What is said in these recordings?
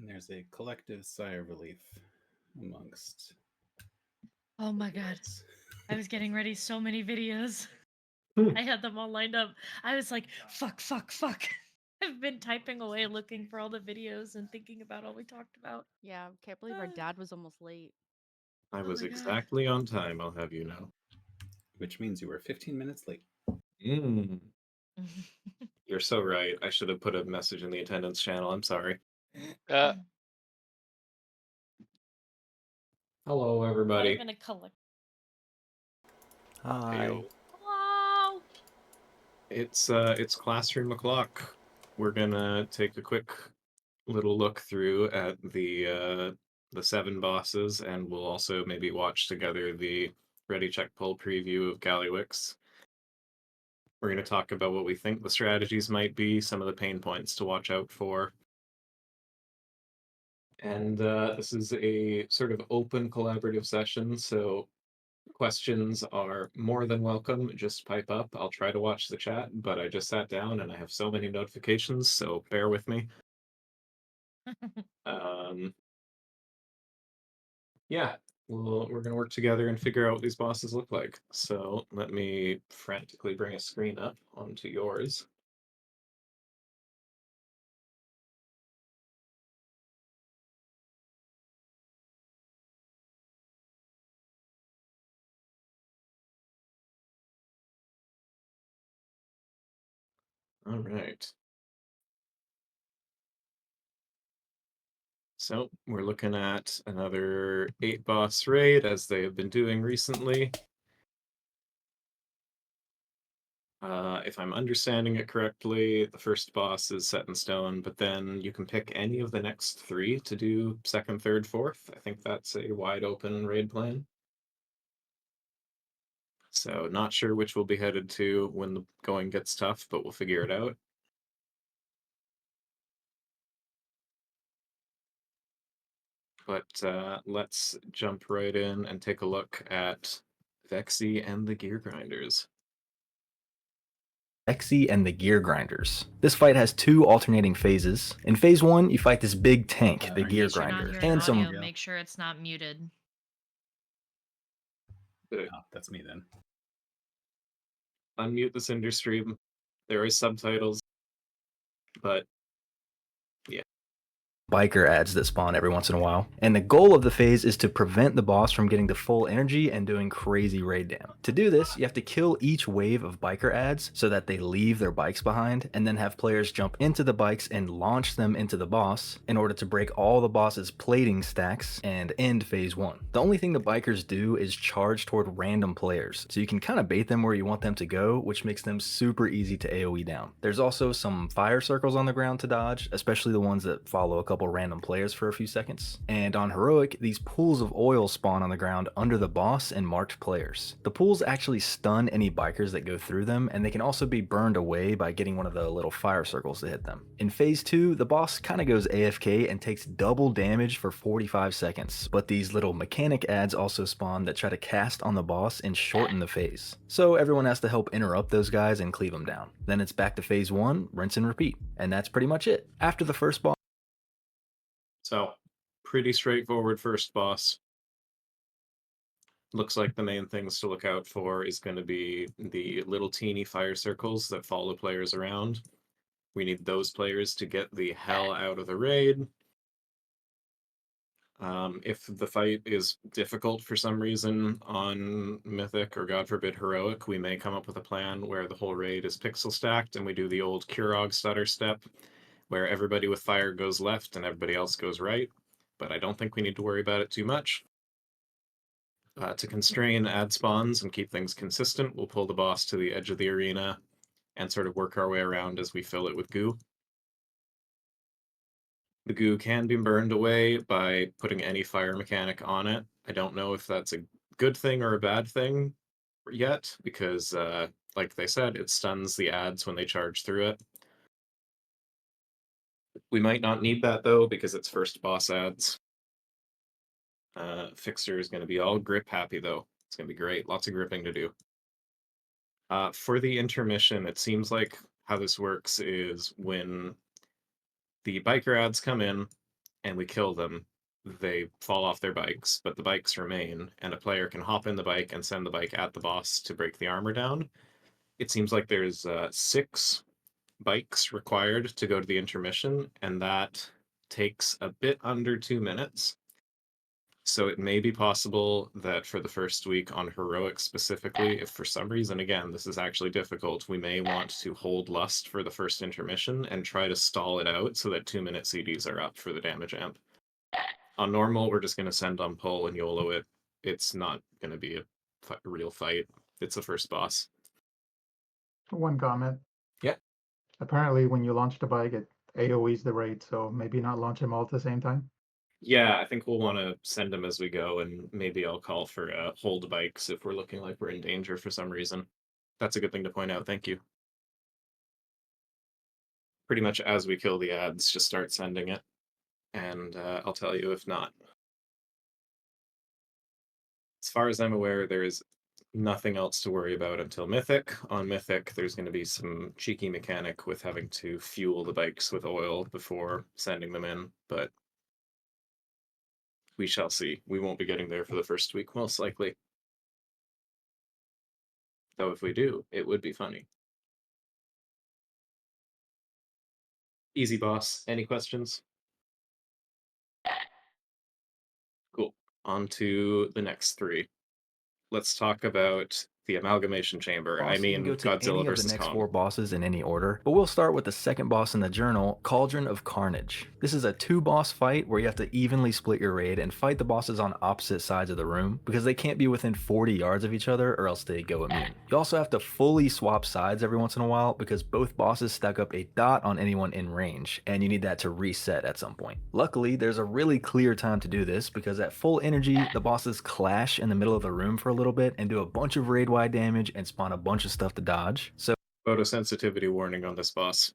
And there's a collective sigh of relief amongst Oh the my god. girls. I was getting ready so many videos. I had them all lined up. I was like, fuck, fuck, fuck. I've been typing away looking for all the videos and thinking about all we talked about. Yeah, can't believe our dad was almost late. I Oh was my god. exactly on time, I'll have you know. Which means you were 15 minutes late. Mm, you're so right. I should have put a message in the attendance channel. I'm sorry. Uh, Hello, Not everybody. even a color. hey, Hi. Hello. It's classroom o'clock. We're gonna take a quick little look through at the 7 bosses, and we'll also maybe watch together the Ready Check Pull preview of Gallywix. We're going to talk about what we think the strategies might be, some of the pain points to watch out for. And this is a sort of open collaborative session, so questions are more than welcome. Just pipe up. I'll try to watch the chat, but I just sat down and I have so many notifications, so bear with me. Um, yeah, we're going to work together and figure out what these bosses look like. So let me frantically bring a screen up onto yours. All right. So we're looking at another 8-boss raid, as they have been doing recently. If I'm understanding it correctly, the first boss is set in stone, but then you can pick any of the next 3 to do second, third, fourth. I think that's a wide open raid plan. So not sure which we'll be headed to when the going gets tough, but we'll figure it out. But let's jump right in and take a look at Vexy and the Gear Grinders. Vexy and the Gear Grinders. This fight has 2 alternating phases. In phase 1, you fight this big tank, the In Gear In case you're not Grinder, hearing and audio, some. make sure it's not muted. Oh, that's me then. Unmute the Cinder stream. There are subtitles, but biker ads that spawn every once in a while. And the goal of the phase is to prevent the boss from getting the full energy and doing crazy raid dam. To do this, you have to kill each wave of biker ads so that they leave their bikes behind, and then have players jump into the bikes and launch them into the boss in order to break all the boss's plating stacks and end phase 1. The only thing the bikers do is charge toward random players, so you can kind of bait them where you want them to go, which makes them super easy to AoE down. There's also some fire circles on the ground to dodge, especially the ones that follow a couple random players for a few seconds. And on Heroic, these pools of oil spawn on the ground under the boss and marked players. The pools actually stun any bikers that go through them, and they can also be burned away by getting one of the little fire circles to hit them. In phase 2, the boss kind of goes AFK and takes double damage for 45 seconds, but these little mechanic ads also spawn that try to cast on the boss and shorten the phase. So everyone has to help interrupt those guys and cleave them down. Then it's back to phase 1, rinse and repeat. And that's pretty much it. After the first boss, so pretty straightforward first boss. Looks like the main things to look out for is going to be the little teeny fire circles that follow players around. We need those players to get the hell out of the raid. If the fight is difficult for some reason on Mythic or God forbid Heroic, we may come up with a plan where the whole raid is pixel stacked and we do the old Kurog stutter step where everybody with fire goes left and everybody else goes right. But I don't think we need to worry about it too much. To constrain ad spawns and keep things consistent, we'll pull the boss to the edge of the arena and sort of work our way around as we fill it with goo. The goo can be burned away by putting any fire mechanic on it. I don't know if that's a good thing or a bad thing yet, because like they said, it stuns the ads when they charge through it. We might not need that though, because it's first boss ads. Fixer is going to be all grip happy though. It's going to be great. Lots of gripping to do. For the intermission, it seems like how this works is when the biker ads come in and we kill them, they fall off their bikes, but the bikes remain, and a player can hop in the bike and send the bike at the boss to break the armor down. It seems like there's 6 bikes required to go to the intermission, and that takes a bit under 2 minutes. So it may be possible that for the first week on Heroic specifically, if for some reason, again, this is actually difficult, we may want to hold Lust for the first intermission and try to stall it out so that 2-minute CDs are up for the damage amp. On normal, we're just going to send on pull and YOLO it. It's not going to be a real fight. It's the first boss. One comment. Yeah. Apparently, when you launch the bike, it AoEs the raid, so maybe not launch them all at the same time. Yeah, I think we'll want to send them as we go, and maybe I'll call for hold bikes if we're looking like we're in danger for some reason. That's a good thing to point out. Thank you. Pretty much as we kill the ads, just start sending it, and I'll tell you if not. As far as I'm aware, there is nothing else to worry about until Mythic. On Mythic, there's going to be some cheeky mechanic with having to fuel the bikes with oil before sending them in, but we shall see. We won't be getting there for the first week, most likely. Though if we do, it would be funny. Easy, boss. Any questions? Cool. On to the next 3. Let's talk about the Amalgamation Chamber. Boss, I mean, you can go to Godzilla any of the versus next Kong. 4 bosses in any order, but we'll start with the second boss in the journal, Cauldron of Carnage. This is a 2-boss fight where you have to evenly split your raid and fight the bosses on opposite sides of the room because they can't be within 40 yards of each other or else they go immune. You also have to fully swap sides every once in a while because both bosses stack up a dot on anyone in range, and you need that to reset at some point. Luckily, there's a really clear time to do this because at full energy, the bosses clash in the middle of the room for a little bit and do a bunch of raid-wide damage and spawn a bunch of stuff to dodge. So Photosensitivity warning on this boss.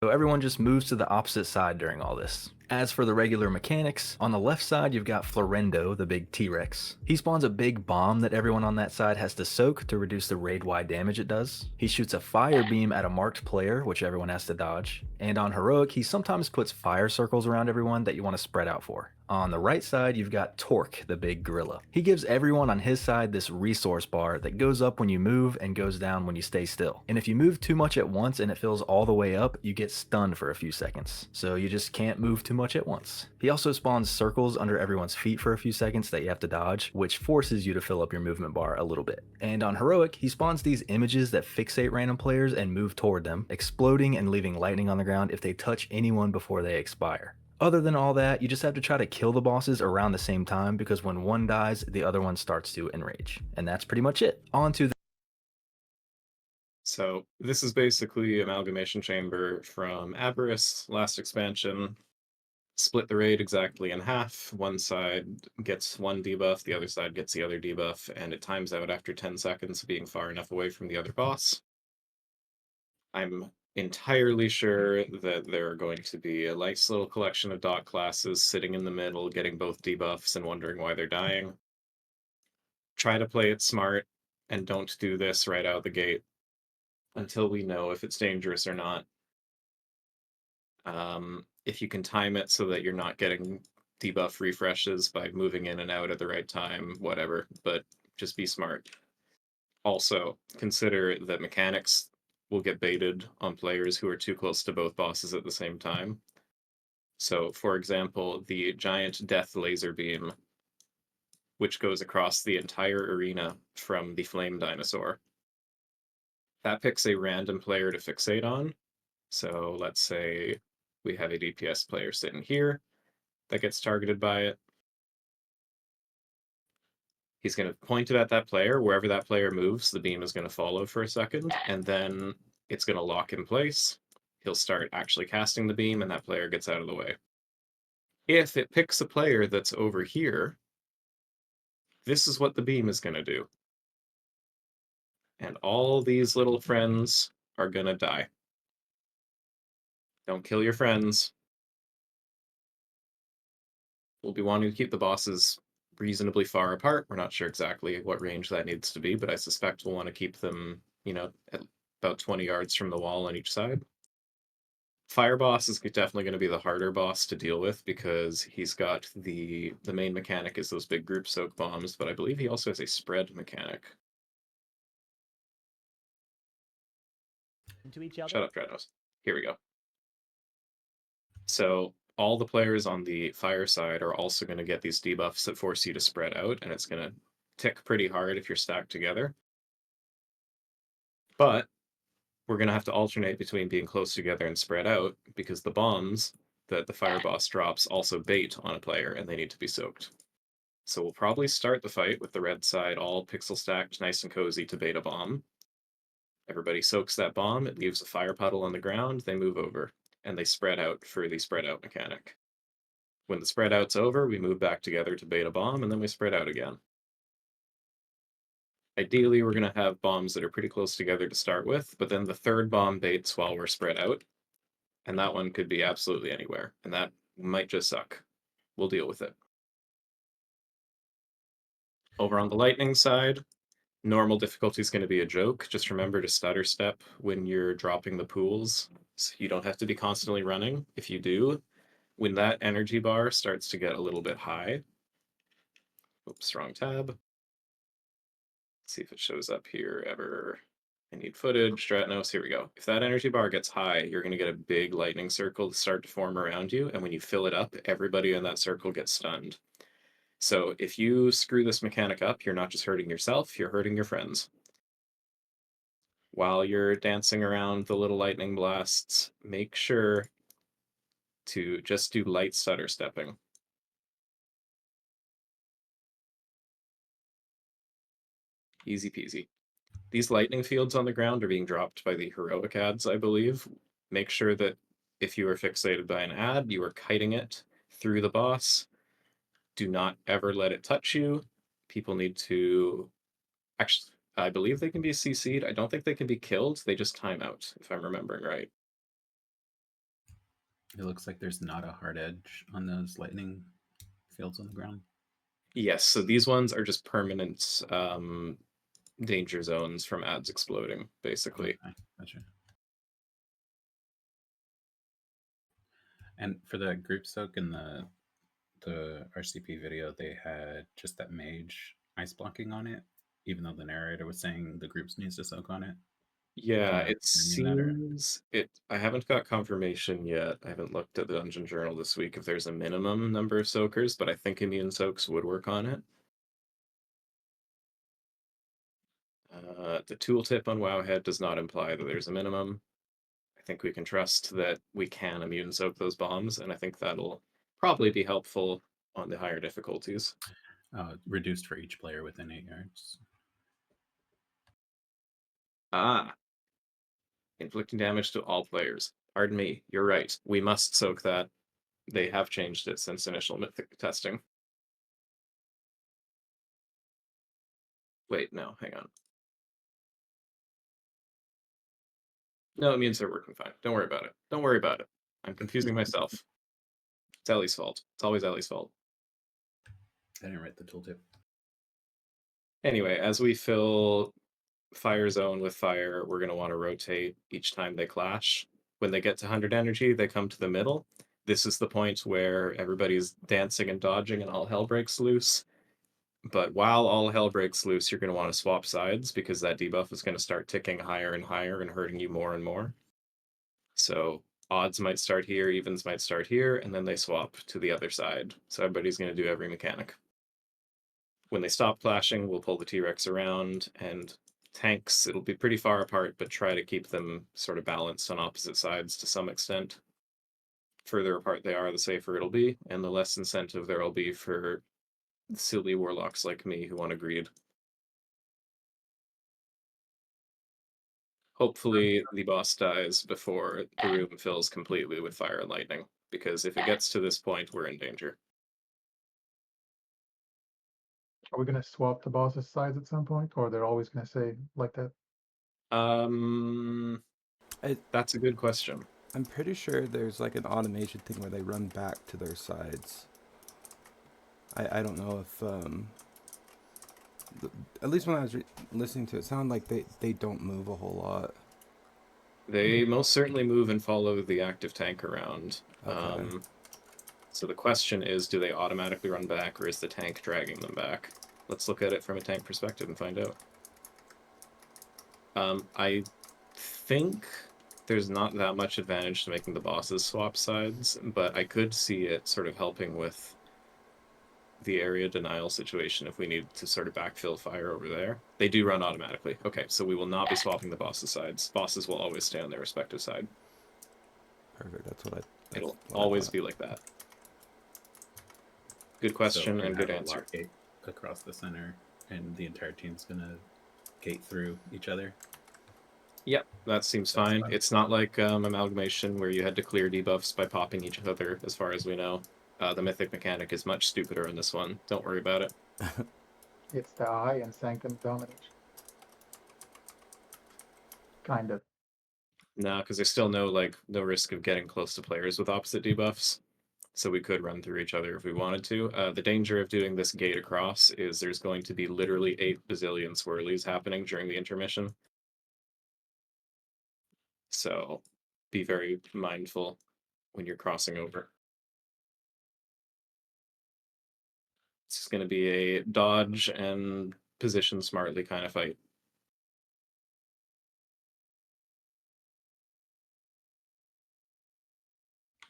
everyone just moves to the opposite side during all this. As for the regular mechanics, on the left side you've got Florendo, the big T-Rex. He spawns a big bomb that everyone on that side has to soak to reduce the raid-wide damage it does. He shoots a fire beam at a marked player, which everyone has to dodge. And on Heroic, he sometimes puts fire circles around everyone that you want to spread out for. On the right side, you've got Torque, the big gorilla. He gives everyone on his side this resource bar that goes up when you move and goes down when you stay still. And if you move too much at once and it fills all the way up, you get stunned for a few seconds. So you just can't move too much at once. He also spawns circles under everyone's feet for a few seconds that you have to dodge, which forces you to fill up your movement bar a little bit. And on Heroic, he spawns these images that fixate random players and move toward them, exploding and leaving lightning on the ground if they touch anyone before they expire. Other than all that, you just have to try to kill the bosses around the same time because when one dies, the other one starts to enrage. And that's pretty much it. On to the... So this is basically Amalgamation Chamber from Aberrus, last expansion. Split the raid exactly in half. One side gets 1 debuff, the other side gets the other debuff, and it times out after 10 seconds, being far enough away from the other boss. I'm entirely sure that there are going to be a nice little collection of dot classes sitting in the middle, getting both debuffs and wondering why they're dying. Try to play it smart, and don't do this right out the gate until we know if it's dangerous or not. If you can time it so that you're not getting debuff refreshes by moving in and out at the right time, whatever, but just be smart. Also, consider that mechanics will get baited on players who are too close to both bosses at the same time. So, for example, the giant death laser beam, which goes across the entire arena from the flame dinosaur. That picks a random player to fixate on. So let's say we have a DPS player sitting here that gets targeted by it. He's going to point it at that player. Wherever that player moves, the beam is going to follow for a second, and then it's going to lock in place. He'll start actually casting the beam, and that player gets out of the way. If it picks a player that's over here, this is what the beam is going to do. And all these little friends are going to die. Don't kill your friends. We'll be wanting to keep the bosses reasonably far apart. We're not sure exactly what range that needs to be, but I suspect we'll want to keep them, at about 20 yards from the wall on each side. Fire boss is definitely going to be the harder boss to deal with because he's got the main mechanic is those big group soak bombs, but I believe he also has a spread mechanic. Into each other. Shut up, Dreadnought. Here we go. So all the players on the fire side are also going to get these debuffs that force you to spread out, and it's going to tick pretty hard if you're stacked together. But we're going to have to alternate between being close together and spread out because the bombs that the fire boss drops also bait on a player and they need to be soaked. So we'll probably start the fight with the red side all pixel stacked nice and cozy to bait a bomb. Everybody soaks that bomb, it leaves a fire puddle on the ground, they move over, and they spread out for the spread out mechanic. When the spread out's over, we move back together to bait a bomb, and then we spread out again. Ideally, we're going to have bombs that are pretty close together to start with, but then the third bomb baits while we're spread out, and that one could be absolutely anywhere, and that might just suck. We'll deal with it. Over on the lightning side, normal difficulty is going to be a joke. Just remember to stutter step when you're dropping the pools, so you don't have to be constantly running. If you do, when that energy bar starts to get a little bit high, oops, wrong tab. See if it shows up here ever. I need footage, Stratnos, here we go. If that energy bar gets high, you're going to get a big lightning circle to start to form around you, and when you fill it up, everybody in that circle gets stunned. So if you screw this mechanic up, you're not just hurting yourself, you're hurting your friends. While you're dancing around the little lightning blasts, make sure to just do light stutter stepping. Easy peasy. These lightning fields on the ground are being dropped by the heroic ads, I believe. Make sure that if you are fixated by an ad, you are kiting it through the boss. Do not ever let it touch you. People need to... Actually, I believe they can be CC'd. I don't think they can be killed. They just time out, if I'm remembering right. It looks like there's not a hard edge on those lightning fields on the ground. Yes, so these ones are just permanent danger zones from ads exploding, basically. Okay, gotcha. And for the group soak in the RCP video, they had just that mage ice blocking on it, even though the narrator was saying the groups needs to soak on it. Yeah, Kinda it mean that, or- seems it. I haven't got confirmation yet. I haven't looked at the Dungeon Journal this week if there's a minimum number of soakers, but I think immune soaks would work on it. The tooltip on Wowhead does not imply that there's a minimum. I think we can trust that we can immune soak those bombs, and I think that'll probably be helpful on the higher difficulties. Reduced for each player within 8 yards. Ah, inflicting damage to all players. Pardon me, you're right. We must soak that. They have changed it since initial mythic testing. Wait, no, hang on. No, it means they're working fine. Don't worry about it. Don't worry about it. I'm confusing myself. It's Ellie's fault. It's always Ellie's fault. I didn't write the tooltip. Anyway, as we fill fire zone with fire, we're going to want to rotate each time they clash. When they get to 100 energy, they come to the middle. This is the point where everybody's dancing and dodging and all hell breaks loose. But while all hell breaks loose, you're going to want to swap sides because that debuff is going to start ticking higher and higher and hurting you more and more. So odds might start here, evens might start here, and then they swap to the other side. So everybody's going to do every mechanic. When they stop clashing, we'll pull the T-Rex around, and tanks, it'll be pretty far apart, but try to keep them sort of balanced on opposite sides to some extent. Further apart they are, the safer it'll be, and the less incentive there'll be for silly warlocks like me who want to greed. Hopefully the boss dies before the room fills completely with fire and lightning, because if it gets to this point, we're in danger. Are we gonna swap the boss's sides at some point, or they're always gonna say like that? That's a good question. I'm pretty sure there's like an automation thing where they run back to their sides. I don't know if at least when I was listening to it, it sounded like they don't move a whole lot. They most certainly move and follow the active tank around. Okay. So the question is, do they automatically run back, or is the tank dragging them back? Let's look at it from a tank perspective and find out. I think there's not that much advantage to making the bosses swap sides, but I could see it sort of helping with the area denial situation if we need to sort of backfill fire over there. They do run automatically. Okay, so we will not be swapping the bosses' sides. Bosses will always stay on their respective side. Perfect. It'll always be like that. Good question So and we're good gonna have a answer. lock gate across the center, and the entire team's gonna gate through each other. Yep, that seems That's fine. fine. It's not like Amalgamation where you had to clear debuffs by popping each other, as far as we know. The Mythic mechanic is much stupider in this one. Don't worry about it. It's the high and second domination. Kind of. No, because there's still no risk of getting close to players with opposite debuffs. So we could run through each other if we wanted to. The danger of doing this gate across is there's going to be literally 8 bazillion swirlies happening during the intermission. So be very mindful when you're crossing over. It's going to be a dodge and position smartly kind of fight.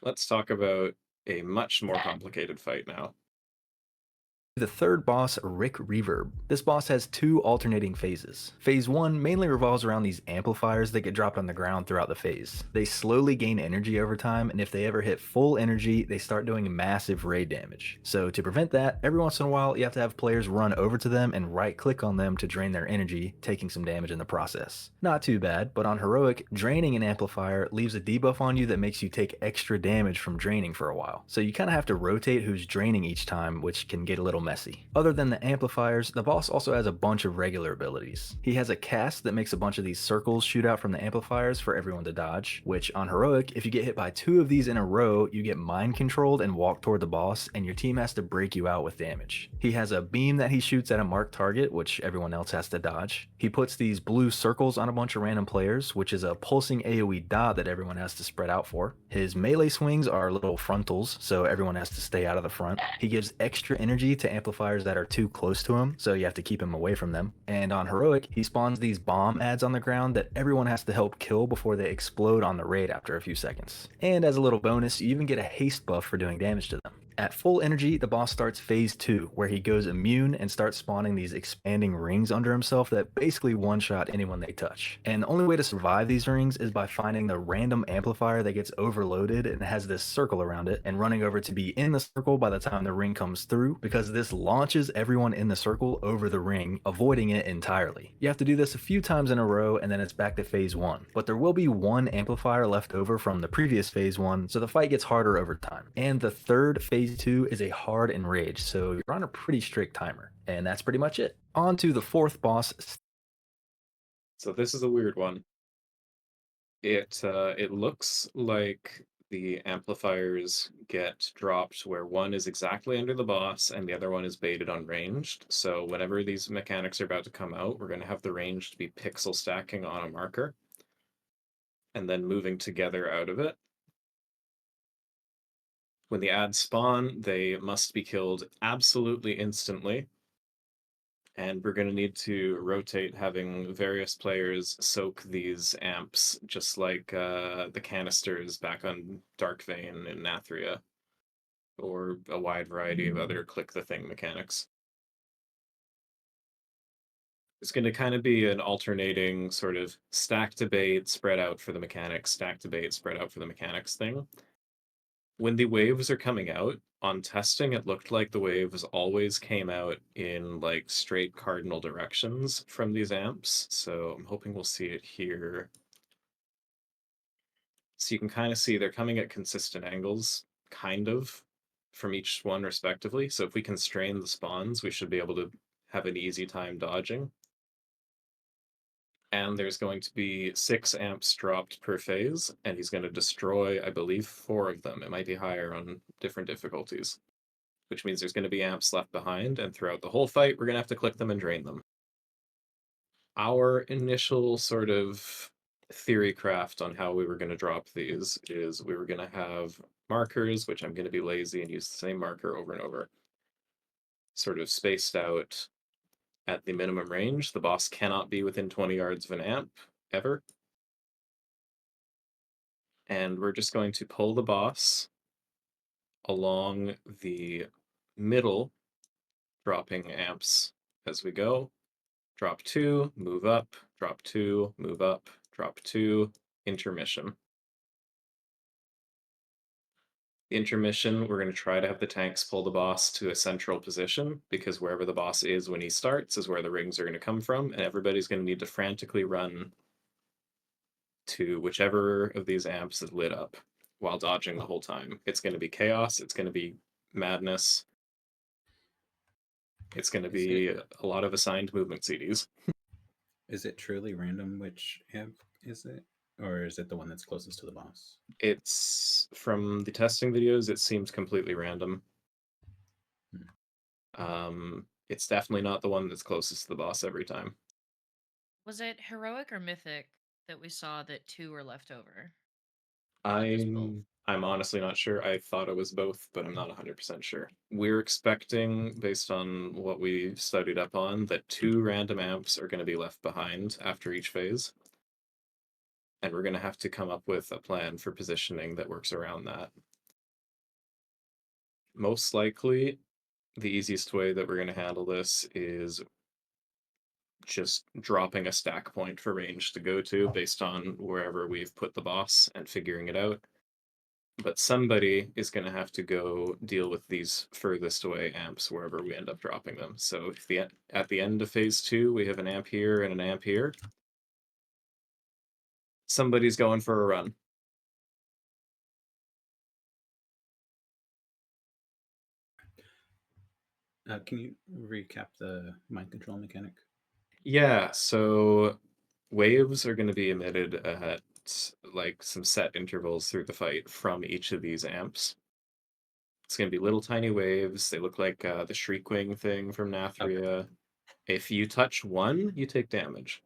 Let's talk about a much more complicated fight now. The third boss, Rick Reverb. This boss has 2 alternating phases. Phase 1 mainly revolves around these amplifiers that get dropped on the ground throughout the phase. They slowly gain energy over time, and if they ever hit full energy, they start doing massive raid damage. So to prevent that, every once in a while you have to have players run over to them and right click on them to drain their energy, taking some damage in the process. Not too bad, but on Heroic, draining an amplifier leaves a debuff on you that makes you take extra damage from draining for a while. So you kind of have to rotate who's draining each time, which can get a little messy. Other than the amplifiers, the boss also has a bunch of regular abilities. He has a cast that makes a bunch of these circles shoot out from the amplifiers for everyone to dodge, which on Heroic, if you get hit by 2 of these in a row, you get mind controlled and walk toward the boss, and your team has to break you out with damage. He has a beam that he shoots at a marked target, which everyone else has to dodge. He puts these blue circles on a bunch of random players, which is a pulsing AoE dot that everyone has to spread out for. His melee swings are little frontals, so everyone has to stay out of the front. He gives extra energy to amplifiers that are too close to him, so you have to keep him away from them. And on Heroic, he spawns these bomb ads on the ground that everyone has to help kill before they explode on the raid after a few seconds. And as a little bonus, you even get a haste buff for doing damage to them. At full energy, the boss starts phase 2, where he goes immune and starts spawning these expanding rings under himself that basically one-shot anyone they touch. And the only way to survive these rings is by finding the random amplifier that gets overloaded and has this circle around it, and running over to be in the circle by the time the ring comes through, because this launches everyone in the circle over the ring, avoiding it entirely. You have to do this a few times in a row, and then it's back to phase 1. But there will be 1 amplifier left over from the previous phase 1, so the fight gets harder over time. And the third phase 2 is a hard enrage, so you're on a pretty strict timer. And that's pretty much it. On to the 4th boss. So this is a weird one. It looks like the amplifiers get dropped where one is exactly under the boss and the other one is baited unranged. So whenever these mechanics are about to come out, we're going to have the range to be pixel stacking on a marker and then moving together out of it. When the ads spawn, they must be killed absolutely instantly. And we're going to need to rotate having various players soak these amps, just like the canisters back on Dark Vein and Nathria, or a wide variety of other click the thing mechanics. It's going to kind of be an alternating sort of stack to bait, spread out for the mechanics, stack to bait, spread out for the mechanics thing. When the waves are coming out, on testing, it looked like the waves always came out in like straight cardinal directions from these amps. So I'm hoping we'll see it here. So you can kind of see they're coming at consistent angles, kind of, from each one respectively. So if we constrain the spawns, we should be able to have an easy time dodging. And there's going to be 6 amps dropped per phase, and he's going to destroy, I believe, 4 of them. It might be higher on different difficulties, which means there's going to be amps left behind, and throughout the whole fight, we're going to have to click them and drain them. Our initial sort of theory craft on how we were going to drop these is we were going to have markers, which I'm going to be lazy and use the same marker over and over, sort of spaced out at the minimum range. The boss cannot be within 20 yards of an amp, ever. And we're just going to pull the boss along the middle, dropping amps as we go. Drop 2, move up, drop 2, move up, drop 2, intermission. Intermission, we're going to try to have the tanks pull the boss to a central position, because wherever the boss is when he starts is where the rings are going to come from, and everybody's going to need to frantically run to whichever of these amps is lit up while dodging the whole time. It's going to be chaos, it's going to be madness, it's going to be a lot of assigned movement CDs. Is it truly random which amp is it? Or is it the one that's closest to the boss? It's from the testing videos, it seems completely random. It's definitely not the one that's closest to the boss every time. Was it heroic or mythic that we saw that 2 were left over? Not just both. I'm honestly not sure. I thought it was both, but I'm not 100% sure. We're expecting, based on what we studied up on, that 2 random amps are going to be left behind after each phase. And we're going to have to come up with a plan for positioning that works around that. Most likely, the easiest way that we're going to handle this is just dropping a stack point for range to go to based on wherever we've put the boss and figuring it out. But somebody is going to have to go deal with these furthest away amps wherever we end up dropping them. So if at the end of phase 2 we have an amp here and an amp here, somebody's going for a run. Can you recap the mind control mechanic? Yeah, so waves are going to be emitted at like some set intervals through the fight from each of these amps. It's going to be little tiny waves. They look like the Shriekwing thing from Nathria. Okay. If you touch one, you take damage.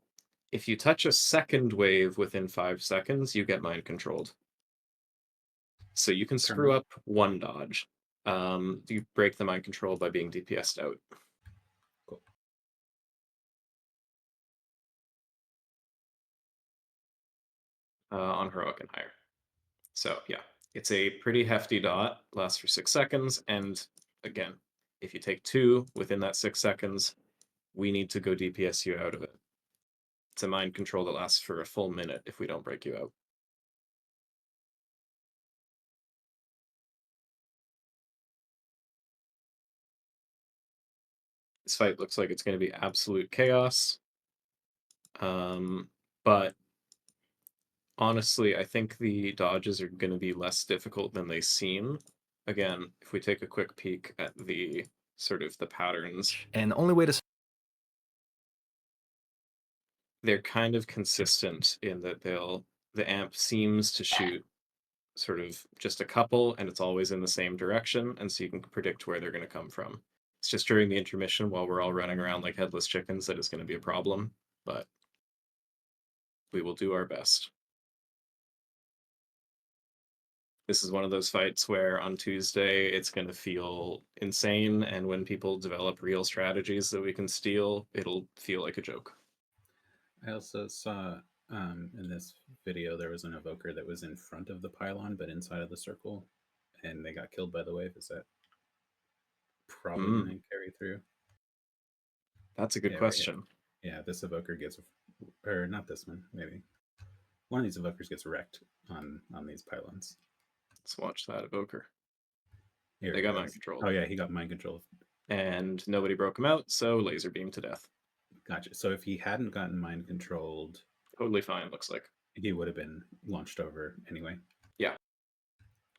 If you touch a second wave within 5 seconds, you get mind controlled. So you can screw up one dodge. You break the mind control by being DPS'd out. Cool. On heroic and higher. So yeah, it's a pretty hefty dot, lasts for 6 seconds, and again, if you take 2 within that 6 seconds, we need to go DPS you out of it. It's a mind control that lasts for a full minute if we don't break you out. This fight looks like it's going to be absolute chaos. But honestly, I think the dodges are going to be less difficult than they seem. Again, if we take a quick peek at the sort of the patterns. And the only way to... They're kind of consistent in that the amp seems to shoot sort of just a couple, and it's always in the same direction, and so you can predict where they're going to come from. It's just during the intermission while we're all running around like headless chickens that is going to be a problem, but we will do our best. This is one of those fights where on Tuesday it's going to feel insane, and when people develop real strategies that we can steal, it'll feel like a joke. I also saw in this video there was an evoker that was in front of the pylon but inside of the circle, and they got killed by the wave. Is that probably going to carry through? That's a good question. Right. Yeah, this evoker gets, or not this one, maybe. One of these evokers gets wrecked on these pylons. Let's watch that evoker. Here they got mind controlled. Oh yeah, he got mind controlled. And nobody broke him out, so laser beam to death. Gotcha. So if he hadn't gotten mind controlled, totally fine, looks like. He would have been launched over anyway. Yeah.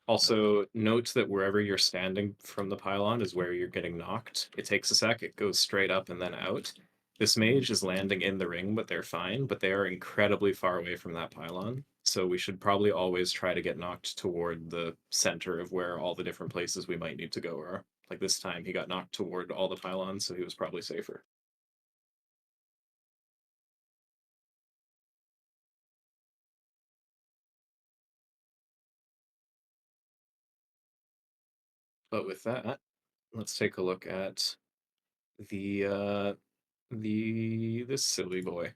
Also, note that wherever you're standing from the pylon is where you're getting knocked. It takes a sec, it goes straight up and then out. This mage is landing in the ring, but they're fine, but they are incredibly far away from that pylon. So we should probably always try to get knocked toward the center of where all the different places we might need to go are. Like this time, he got knocked toward all the pylons, so he was probably safer. But with that, let's take a look at this silly boy.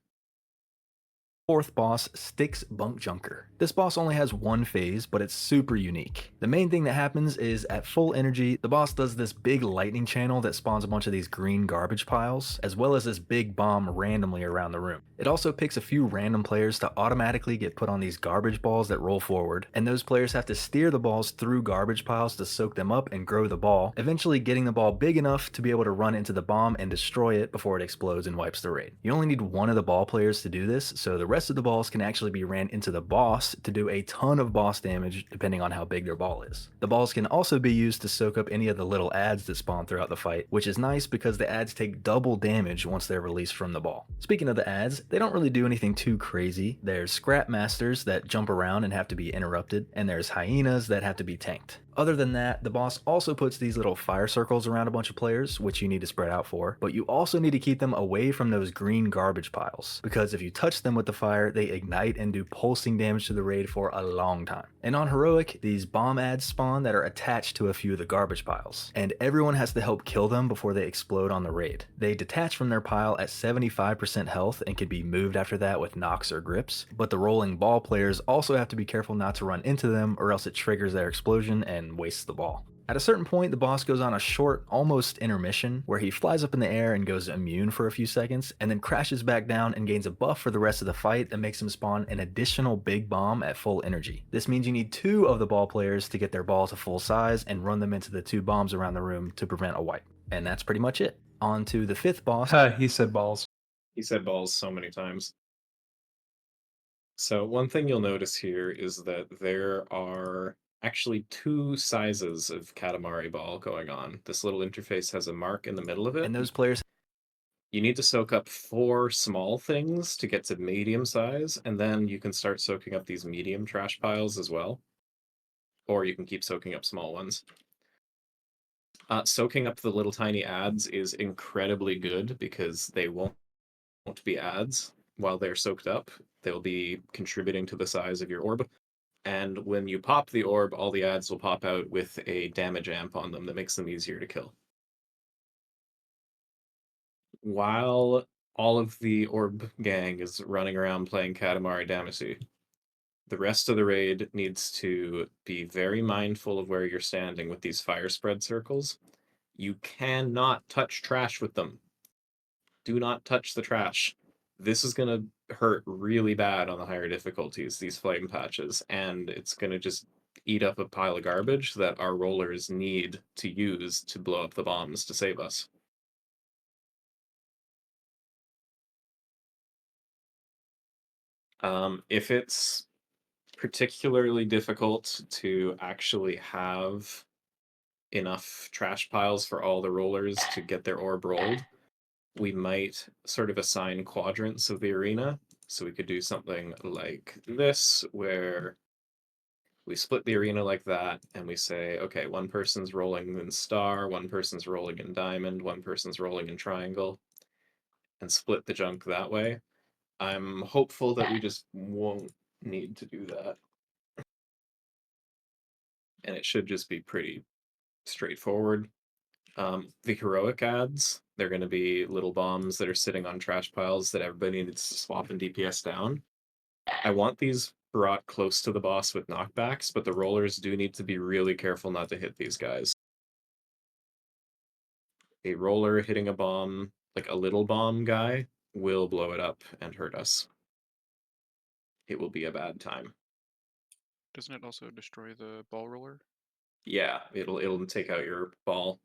Fourth boss, Styx Bunk Junker. This boss only has one phase, but it's super unique. The main thing that happens is at full energy, the boss does this big lightning channel that spawns a bunch of these green garbage piles, as well as this big bomb randomly around the room. It also picks a few random players to automatically get put on these garbage balls that roll forward, and those players have to steer the balls through garbage piles to soak them up and grow the ball, eventually getting the ball big enough to be able to run into the bomb and destroy it before it explodes and wipes the raid. You only need one of the ball players to do this, so the rest of the balls can actually be ran into the boss to do a ton of boss damage depending on how big their ball is. The balls can also be used to soak up any of the little ads that spawn throughout the fight, which is nice because the ads take double damage once they're released from the ball. Speaking of the ads, they don't really do anything too crazy. There's scrap masters that jump around and have to be interrupted, and there's hyenas that have to be tanked. Other than that, the boss also puts these little fire circles around a bunch of players, which you need to spread out for, but you also need to keep them away from those green garbage piles, because if you touch them with the fire, they ignite and do pulsing damage to the raid for a long time. And on Heroic, these bomb ads spawn that are attached to a few of the garbage piles, and everyone has to help kill them before they explode on the raid. They detach from their pile at 75% health and can be moved after that with knocks or grips, but the rolling ball players also have to be careful not to run into them or else it triggers their explosion and wastes the ball. At a certain point, the boss goes on a short, almost intermission, where he flies up in the air and goes immune for a few seconds, and then crashes back down and gains a buff for the rest of the fight that makes him spawn an additional big bomb at full energy. This means you need 2 of the ball players to get their ball to full size and run them into the 2 bombs around the room to prevent a wipe. And that's pretty much it. On to the 5th boss. He said balls. He said balls so many times. So one thing you'll notice here is that there are actually 2 sizes of Katamari ball going on. This little interface has a mark in the middle of it. And those players You need to soak up 4 small things to get to medium size, and then you can start soaking up these medium trash piles as well. Or you can keep soaking up small ones. Soaking up the little tiny ads is incredibly good because they won't be ads while they're soaked up. They'll be contributing to the size of your orb. And when you pop the orb, all the ads will pop out with a damage amp on them that makes them easier to kill. While all of the orb gang is running around playing Katamari Damacy, the rest of the raid needs to be very mindful of where you're standing with these fire spread circles. You cannot touch trash with them. Do not touch the trash. This is going to hurt really bad on the higher difficulties, these flame patches, and it's going to just eat up a pile of garbage that our rollers need to use to blow up the bombs to save us. If it's particularly difficult to actually have enough trash piles for all the rollers to get their orb rolled, we might sort of assign quadrants of the arena. So we could do something like this, where we split the arena like that, and we say, okay, one person's rolling in star, one person's rolling in diamond, one person's rolling in triangle, and split the junk that way. I'm hopeful that we just won't need to do that. And it should just be pretty straightforward. The heroic ads, they're going to be little bombs that are sitting on trash piles that everybody needs to swap and DPS down. I want these brought close to the boss with knockbacks, but the rollers do need to be really careful not to hit these guys. A roller hitting a bomb, like a little bomb guy, will blow it up and hurt us. It will be a bad time. Doesn't it also destroy the ball roller? Yeah, it'll take out your ball.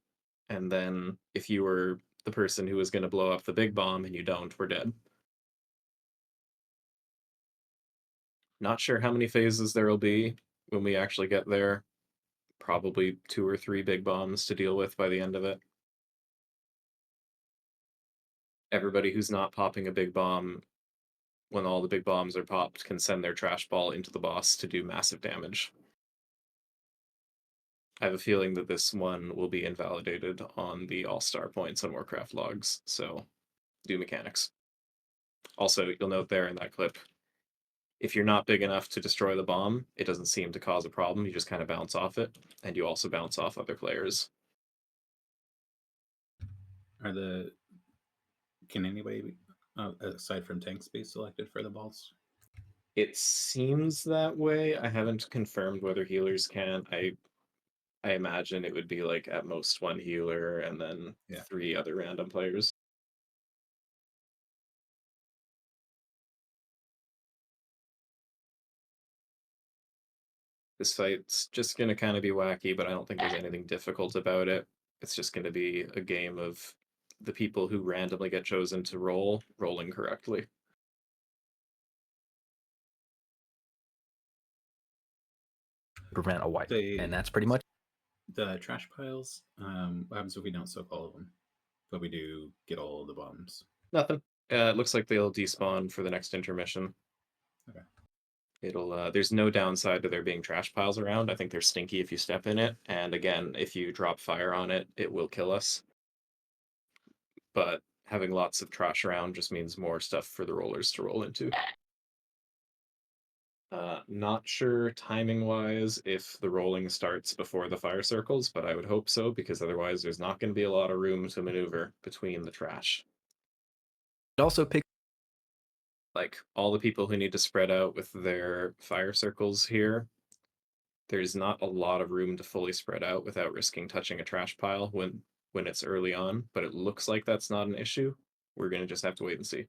And then if you were the person who was going to blow up the big bomb and you don't, we're dead. Not sure how many phases there will be when we actually get there. Probably 2 or 3 big bombs to deal with by the end of it. Everybody who's not popping a big bomb when all the big bombs are popped can send their trash ball into the boss to do massive damage. I have a feeling that this one will be invalidated on the all-star points on Warcraft logs, so do mechanics. Also, you'll note there in that clip, If you're not big enough to destroy the bomb, it doesn't seem to cause a problem. You just kind of bounce off it, and you also bounce off other players. Can anybody, aside from tanks, be selected for the balls? It seems that way. I haven't confirmed whether healers can. I imagine it would be like at most one healer and then Yeah. 3 other random players. This fight's just going to kind of be wacky, but I don't think there's anything difficult about it. It's just going to be a game of the people who randomly get chosen to rolling correctly. Prevent a wipe, and that's pretty much the trash piles. What happens if we don't soak all of them, but we do get all of the bombs? Nothing. It looks like they'll despawn for the next intermission. Okay. It'll there's no downside to there being trash piles around. I think they're stinky if you step in it, and again, if you drop fire on it, it will kill us. But having lots of trash around just means more stuff for the rollers to roll into. Not sure timing wise if the rolling starts before the fire circles, but I would hope so, because otherwise there's not going to be a lot of room to maneuver between the trash. it also picks Like all the people who need to spread out with their fire circles here, there's not a lot of room to fully spread out without risking touching a trash pile when it's early on, but it looks like that's not an issue. We're going to just have to wait and see.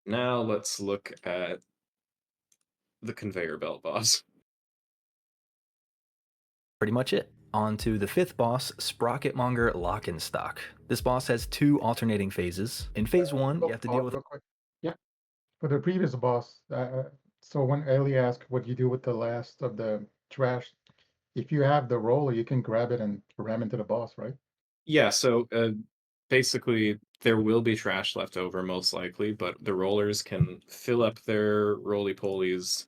Now let's look at the conveyor belt boss. pretty much it. On to the 5th boss, Sprocketmonger Lockenstock. This boss has 2 alternating phases. In phase 1, you have to deal with real quick. Yeah. For the previous boss, so when Ellie asked what you do with the last of the trash, if you have the roller, you can grab it and ram into the boss, right? Yeah, so basically there will be trash left over most likely, but the rollers can fill up their roly-polies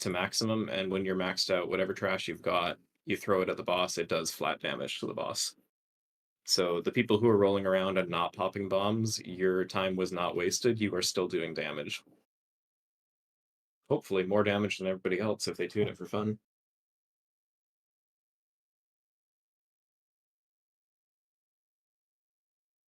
to maximum, and when you're maxed out, whatever trash you've got, you throw it at the boss, it does flat damage to the boss. So the people who are rolling around and not popping bombs, your time was not wasted, you are still doing damage. Hopefully more damage than everybody else if they tune it for fun.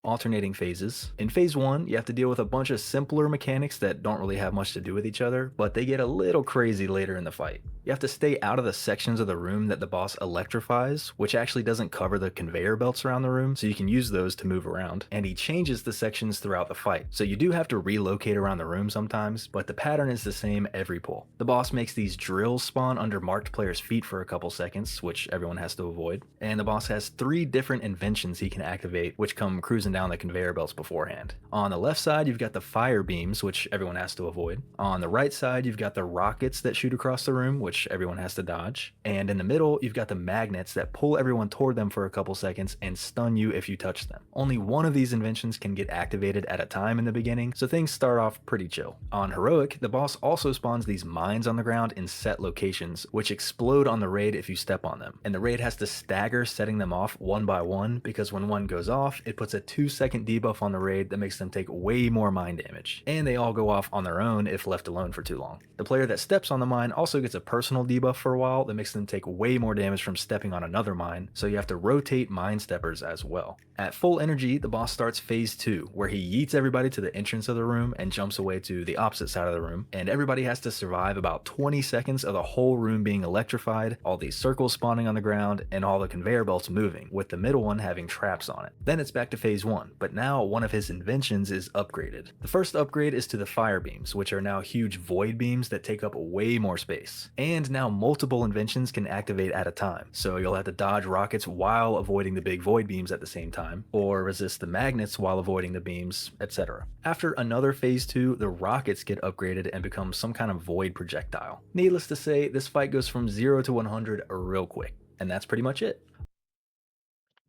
alternating phases. In phase 1, you have to deal with a bunch of simpler mechanics that don't really have much to do with each other, but they get a little crazy later in the fight. You have to stay out of the sections of the room that the boss electrifies, which actually doesn't cover the conveyor belts around the room, so you can use those to move around. And he changes the sections throughout the fight, so you do have to relocate around the room sometimes, but the pattern is the same every pull. The boss makes these drills spawn under marked players' feet for a couple seconds, which everyone has to avoid. And the boss has 3 different inventions he can activate, which come cruising down the conveyor belts beforehand. On the left side, you've got the fire beams, which everyone has to avoid. On the right side, you've got the rockets that shoot across the room, which everyone has to dodge. And in the middle, you've got the magnets that pull everyone toward them for a couple seconds and stun you if you touch them. Only one of these inventions can get activated at a time in the beginning, so things start off pretty chill. On Heroic, the boss also spawns these mines on the ground in set locations, which explode on the raid if you step on them. And the raid has to stagger setting them off one by one, because when one goes off, it puts a 2-second debuff on the raid that makes them take way more mine damage. And they all go off on their own if left alone for too long. The player that steps on the mine also gets a personal debuff for a while that makes them take way more damage from stepping on another mine, so you have to rotate mine steppers as well. At full energy, the boss starts phase 2, where he yeets everybody to the entrance of the room and jumps away to the opposite side of the room, and everybody has to survive about 20 seconds of the whole room being electrified, all these circles spawning on the ground, and all the conveyor belts moving, with the middle one having traps on it. Then it's back to phase 1, but now one of his inventions is upgraded. The first upgrade is to the fire beams, which are now huge void beams that take up way more space. And now multiple inventions can activate at a time, so you'll have to dodge rockets while avoiding the big void beams at the same time, or resist the magnets while avoiding the beams, etc. After another phase 2, the rockets get upgraded and become some kind of void projectile. Needless to say, this fight goes from 0 to 100 real quick, and that's pretty much it.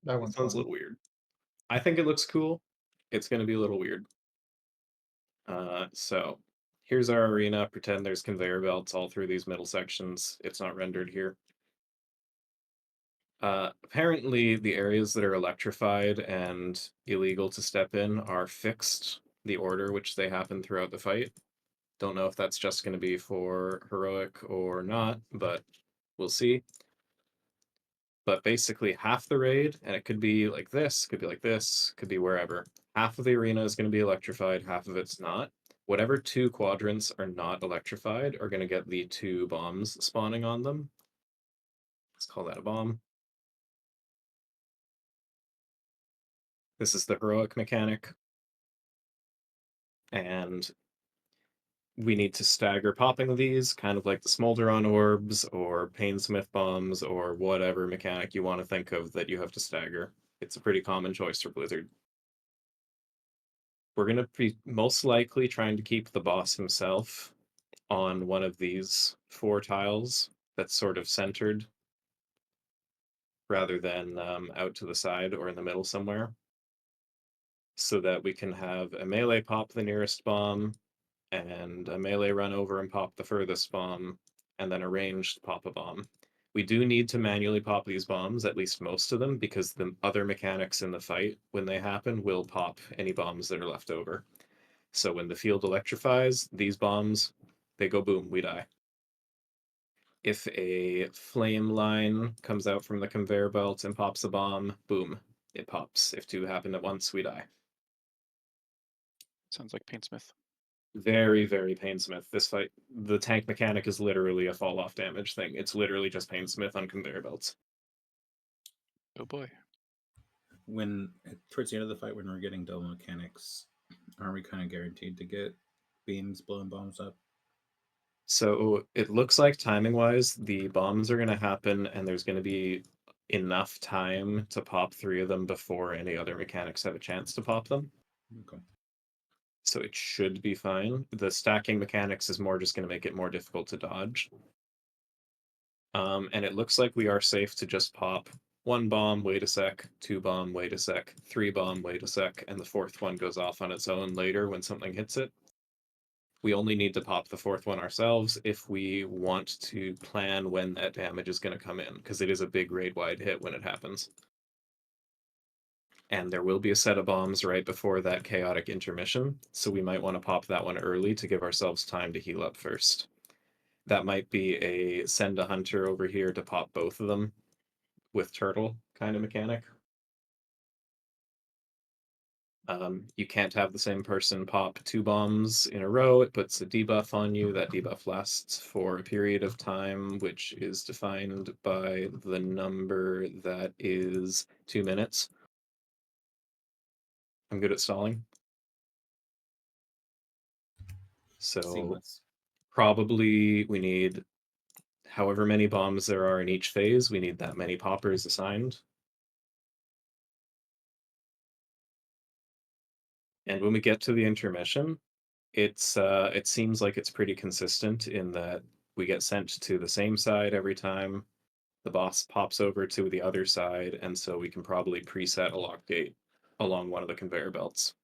That one Sounds a little weird. I think it looks cool. It's going to be a little weird. So here's our arena. Pretend there's conveyor belts all through these middle sections. It's not rendered here. Apparently, the areas that are electrified and illegal to step in are fixed, the order which they happen throughout the fight. Don't know if that's just going to be for heroic or not, but we'll see. But basically, half the raid, and it could be like this, could be like this, could be wherever. Half of the arena is going to be electrified, half of it's not. Whatever 2 quadrants are not electrified are going to get the 2 bombs spawning on them. Let's call that a bomb. This is the heroic mechanic. And we need to stagger popping these, kind of like the Smolderon orbs or Painsmith bombs or whatever mechanic you want to think of that you have to stagger. It's a pretty common choice for Blizzard. We're going to be most likely trying to keep the boss himself on one of these 4 tiles that's sort of centered rather than out to the side or in the middle somewhere, so that we can have a melee pop the nearest bomb and a melee run over and pop the furthest bomb, and then a ranged pop a bomb. We do need to manually pop these bombs, at least most of them, because the other mechanics in the fight, when they happen, will pop any bombs that are left over. So when the field electrifies, these bombs, they go boom, we die. If a flame line comes out from the conveyor belt and pops a bomb, boom, it pops. If 2 happen at once, we die. Sounds like Painsmith. Very, very Painsmith. This fight, the tank mechanic is literally a fall off damage thing. It's literally just Painsmith on conveyor belts. Oh boy. When towards the end of the fight, when we're getting double mechanics, aren't we kind of guaranteed to get beams blowing bombs up? So it looks like timing wise, the bombs are going to happen, and there's going to be enough time to pop 3 of them before any other mechanics have a chance to pop them. Okay. So it should be fine. The stacking mechanics is more just going to make it more difficult to dodge. And it looks like we are safe to just pop 1 bomb, wait a sec, 2 bomb, wait a sec, 3 bomb, wait a sec, and the 4th one goes off on its own later when something hits it. We only need to pop the 4th one ourselves if we want to plan when that damage is going to come in, because it is a big raid-wide hit when it happens. And there will be a set of bombs right before that chaotic intermission, so we might want to pop that one early to give ourselves time to heal up first. That might be a send a hunter over here to pop both of them with turtle kind of mechanic. You can't have the same person pop 2 bombs in a row. It puts a debuff on you. That debuff lasts for a period of time, which is defined by the number that is 2 minutes. I'm good at stalling. So Seamless. probably we need however many bombs there are in each phase, we need that many poppers assigned. And when we get to the intermission, it seems like it's pretty consistent in that we get sent to the same side every time. The boss pops over to the other side, and so we can probably preset a lock gate along one of the conveyor belts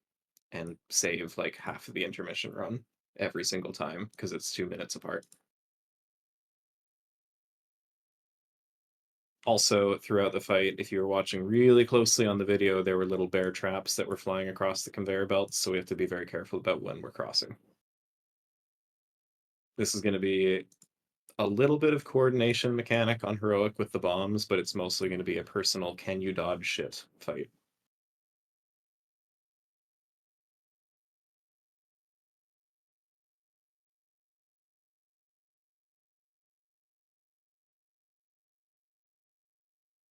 and save like half of the intermission run every single time because it's 2 minutes apart. Also, throughout the fight, if you were watching really closely on the video, there were little bear traps that were flying across the conveyor belts, so we have to be very careful about when we're crossing. This is going to be a little bit of coordination mechanic on heroic with the bombs, but it's mostly going to be a personal can you dodge shit fight.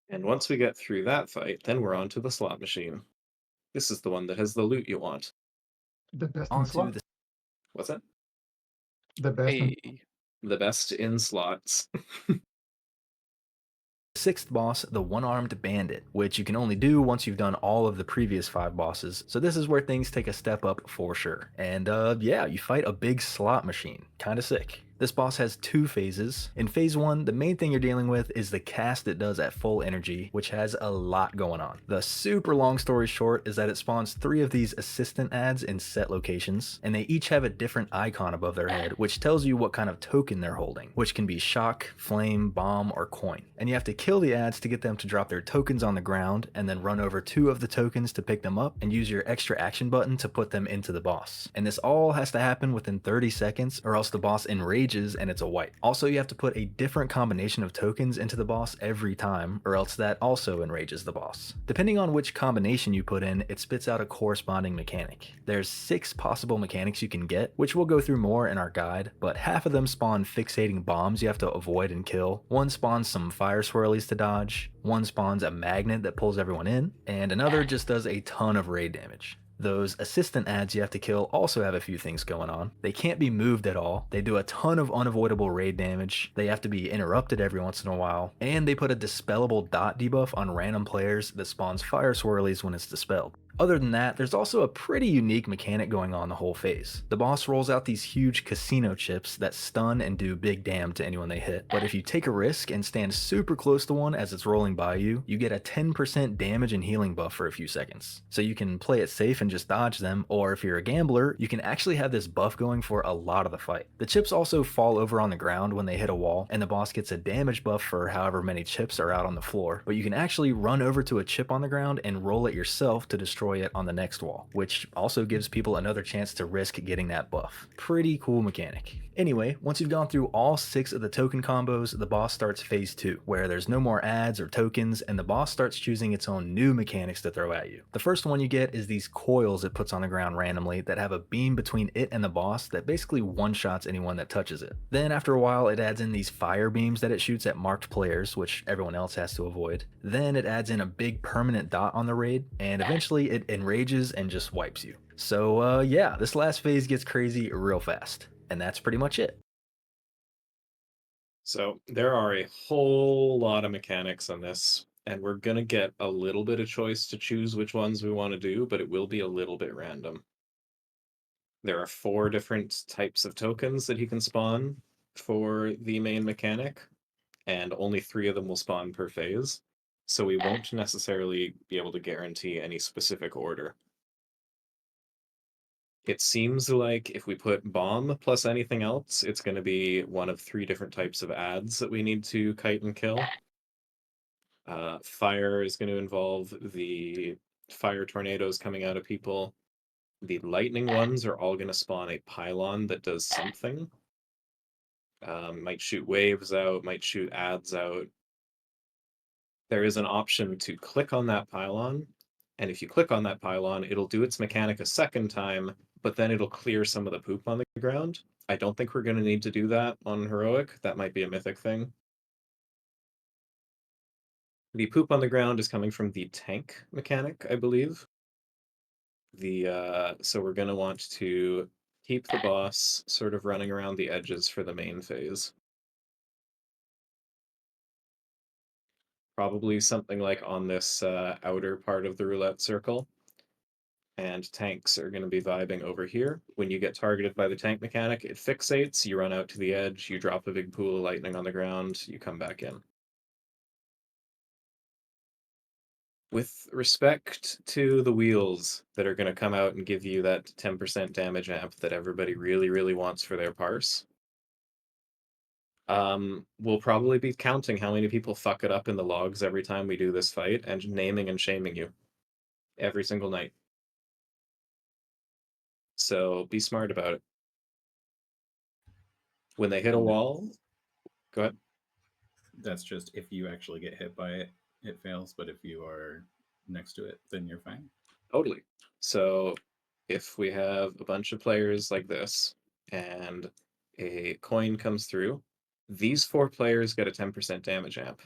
And once we get through that fight, then we're on to the slot machine. This is the one that has the loot you want. The best in Onto slot. the What's that? The best in Hey, The best in slots. 6th boss, the One-Armed Bandit, which you can only do once you've done all of the previous 5 bosses. So this is where things take a step up for sure. And yeah, you fight a big slot machine. Kinda sick. This boss has 2 phases. In phase 1, the main thing you're dealing with is the cast it does at full energy, which has a lot going on. The super long story short is that it spawns 3 of these assistant ads in set locations, and they each have a different icon above their head, which tells you what kind of token they're holding, which can be shock, flame, bomb, or coin. And you have to kill the ads to get them to drop their tokens on the ground, and then run over 2 of the tokens to pick them up, and use your extra action button to put them into the boss. And this all has to happen within 30 seconds, or else the boss enrages and it's a wipe. Also, you have to put a different combination of tokens into the boss every time, or else that also enrages the boss. Depending on which combination you put in, it spits out a corresponding mechanic. There's 6 possible mechanics you can get, which we'll go through more in our guide, but half of them spawn fixating bombs you have to avoid and kill, one spawns some fire swirlies to dodge, one spawns a magnet that pulls everyone in, and another just does a ton of raid damage. Those assistant ads you have to kill also have a few things going on. They can't be moved at all, they do a ton of unavoidable raid damage, they have to be interrupted every once in a while, and they put a dispellable dot debuff on random players that spawns fire swirlies when it's dispelled. Other than that, there's also a pretty unique mechanic going on the whole phase. The boss rolls out these huge casino chips that stun and do big damn to anyone they hit, but if you take a risk and stand super close to one as it's rolling by you, you get a 10% damage and healing buff for a few seconds. So you can play it safe and just dodge them, or if you're a gambler, you can actually have this buff going for a lot of the fight. The chips also fall over on the ground when they hit a wall, and the boss gets a damage buff for however many chips are out on the floor, but you can actually run over to a chip on the ground and roll it yourself to destroy it on the next wall, which also gives people another chance to risk getting that buff. Pretty cool mechanic. Anyway, once you've gone through all 6 of the token combos, the boss starts phase 2, where there's no more ads or tokens, and the boss starts choosing its own new mechanics to throw at you. The first one you get is these coils it puts on the ground randomly that have a beam between it and the boss that basically one-shots anyone that touches it. Then after a while, it adds in these fire beams that it shoots at marked players, which everyone else has to avoid. Then it adds in a big permanent dot on the raid, and eventually it enrages and just wipes you. So yeah, this last phase gets crazy real fast. And that's pretty much it. So there are a whole lot of mechanics on this, and we're gonna get a little bit of choice to choose which ones we want to do, but it will be a little bit random. There are 4 different types of tokens that you can spawn for the main mechanic, and only 3 of them will spawn per phase. So we won't necessarily be able to guarantee any specific order. It seems like if we put bomb plus anything else, it's going to be one of 3 different types of ads that we need to kite and kill. Fire is going to involve the fire tornadoes coming out of people. The lightning ones are all going to spawn a pylon that does something. Might shoot waves out, might shoot ads out. There is an option to click on that pylon, and if you click on that pylon, it'll do its mechanic a second time, but then it'll clear some of the poop on the ground. I don't think we're going to need to do that on Heroic. That might be a mythic thing. The poop on the ground is coming from the tank mechanic, I believe. So we're going to want to keep the boss sort of running around the edges for the main phase. Probably something like on this outer part of the roulette circle. And tanks are going to be vibing over here. When you get targeted by the tank mechanic, it fixates, you run out to the edge, you drop a big pool of lightning on the ground, you come back in. With respect to the wheels that are going to come out and give you that 10% damage amp that everybody really, really wants for their parse, we'll probably be counting how many people fuck it up in the logs every time we do this fight and naming and shaming you every single night. So be smart about it. When they hit a wall, go ahead. That's just if you actually get hit by it, it fails. But if you are next to it, then you're fine. Totally. So if we have a bunch of players like this and a coin comes through, these 4 players get a 10% damage amp.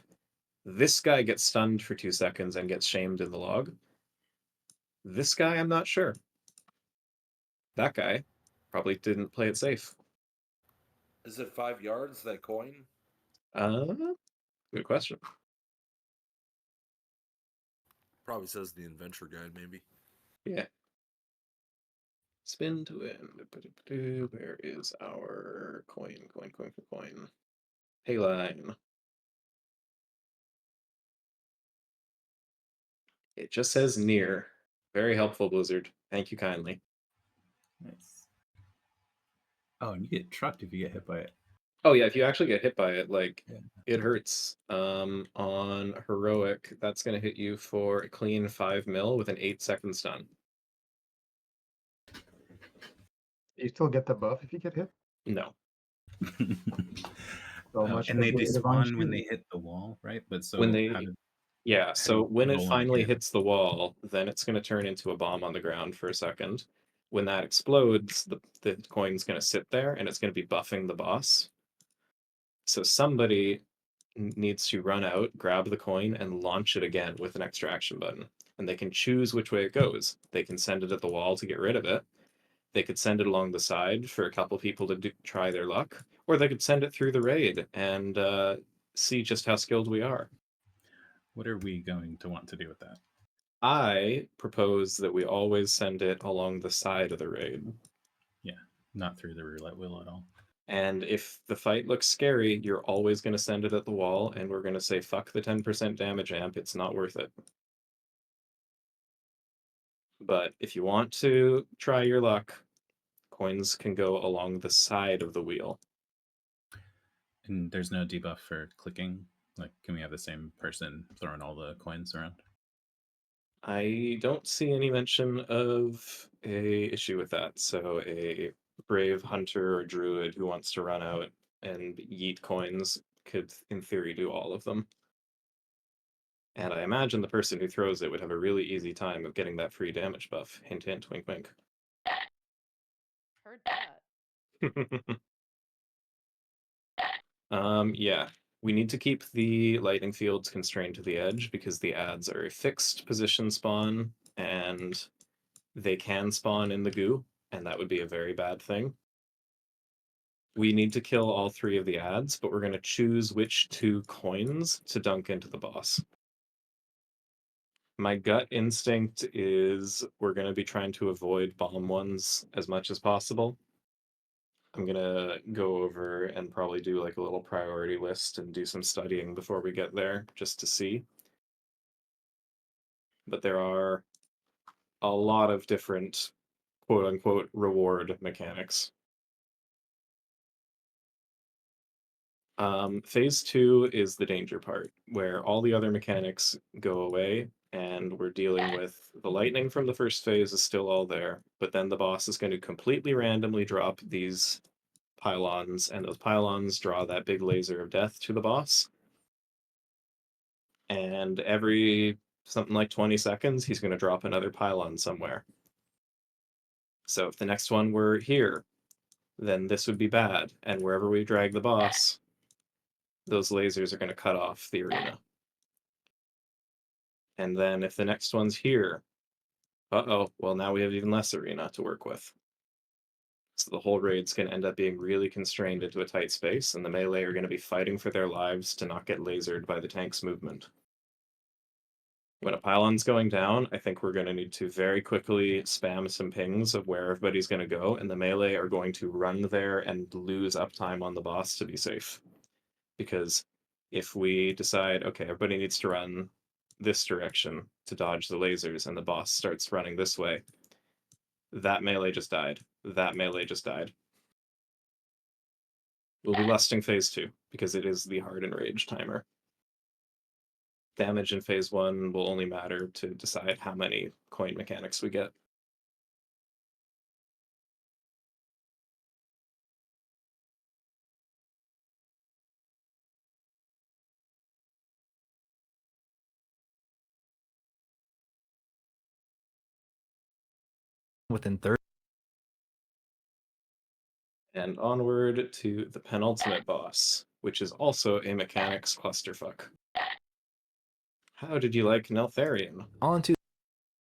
This guy gets stunned for 2 seconds and gets shamed in the log. This guy, I'm not sure. That guy probably didn't play it safe. Is it 5 yards, that coin? Good question. Probably says the adventure guide, maybe. Yeah. Spin to win. Where is our for coin, coin for coin. Payline. It just says near. Very helpful, Blizzard. Thank you kindly. Nice. Oh, and you get trucked if you get hit by it. Oh yeah, if you actually get hit by it, like Yeah. it hurts. On heroic, that's gonna hit you for a clean 5 mil with an 8-second stun. You still get the buff if you get hit. No. So much and for they the divine despawn when they shield. hit the wall, right? But so When they how did Yeah, how do so you when it roll 'em finally again? hits the wall, then it's going to turn into a bomb on the ground for a second. When that explodes, the coin's going to sit there and it's going to be buffing the boss. So somebody needs to run out, grab the coin, and launch it again with an extraction button. And they can choose which way it goes. They can send it at the wall to get rid of it. They could send it along the side for a couple people to try their luck. Or they could send it through the raid and see just how skilled we are. What are we going to want to do with that? I propose that we always send it along the side of the raid. Yeah, not through the roulette wheel at all. And if the fight looks scary, you're always going to send it at the wall, and we're going to say, fuck the 10% damage amp, it's not worth it. But if you want to try your luck, coins can go along the side of the wheel. And there's no debuff for clicking? Like, can we have the same person throwing all the coins around? I don't see any mention of a issue with that. So a brave hunter or druid who wants to run out and yeet coins could, in theory, do all of them. And I imagine the person who throws it would have a really easy time of getting that free damage buff. Hint, hint, wink, wink. Heard that. Yeah. We need to keep the lightning fields constrained to the edge because the ads are a fixed position spawn and they can spawn in the goo, and that would be a very bad thing. We need to kill all 3 of the ads, but we're going to choose which 2 coins to dunk into the boss. My gut instinct is we're going to be trying to avoid bomb ones as much as possible. I'm going to go over and probably do like a little priority list and do some studying before we get there just to see. But there are a lot of different quote unquote reward mechanics. Phase 2 is the danger part, where all the other mechanics go away, and we're dealing with the lightning from the first phase is still all there, but then the boss is going to completely randomly drop these pylons, and those pylons draw that big laser of death to the boss. And every something like 20 seconds, he's going to drop another pylon somewhere. So if the next one were here, then this would be bad, and wherever we drag the boss, those lasers are going to cut off the arena. And then if the next one's here, uh-oh, well now we have even less arena to work with. So the whole raid's going to end up being really constrained into a tight space, and the melee are going to be fighting for their lives to not get lasered by the tank's movement. When a pylon's going down, I think we're going to need to very quickly spam some pings of where everybody's going to go, and the melee are going to run there and lose uptime on the boss to be safe. Because if we decide, okay, everybody needs to run this direction to dodge the lasers, and the boss starts running this way, that melee just died. That melee just died. We'll be lusting phase 2, because it is the hard and rage timer. Damage in phase 1 will only matter to decide how many coin mechanics we get. Within 30. And onward to the penultimate boss, which is also a mechanics clusterfuck. How did you like Neltharion? On to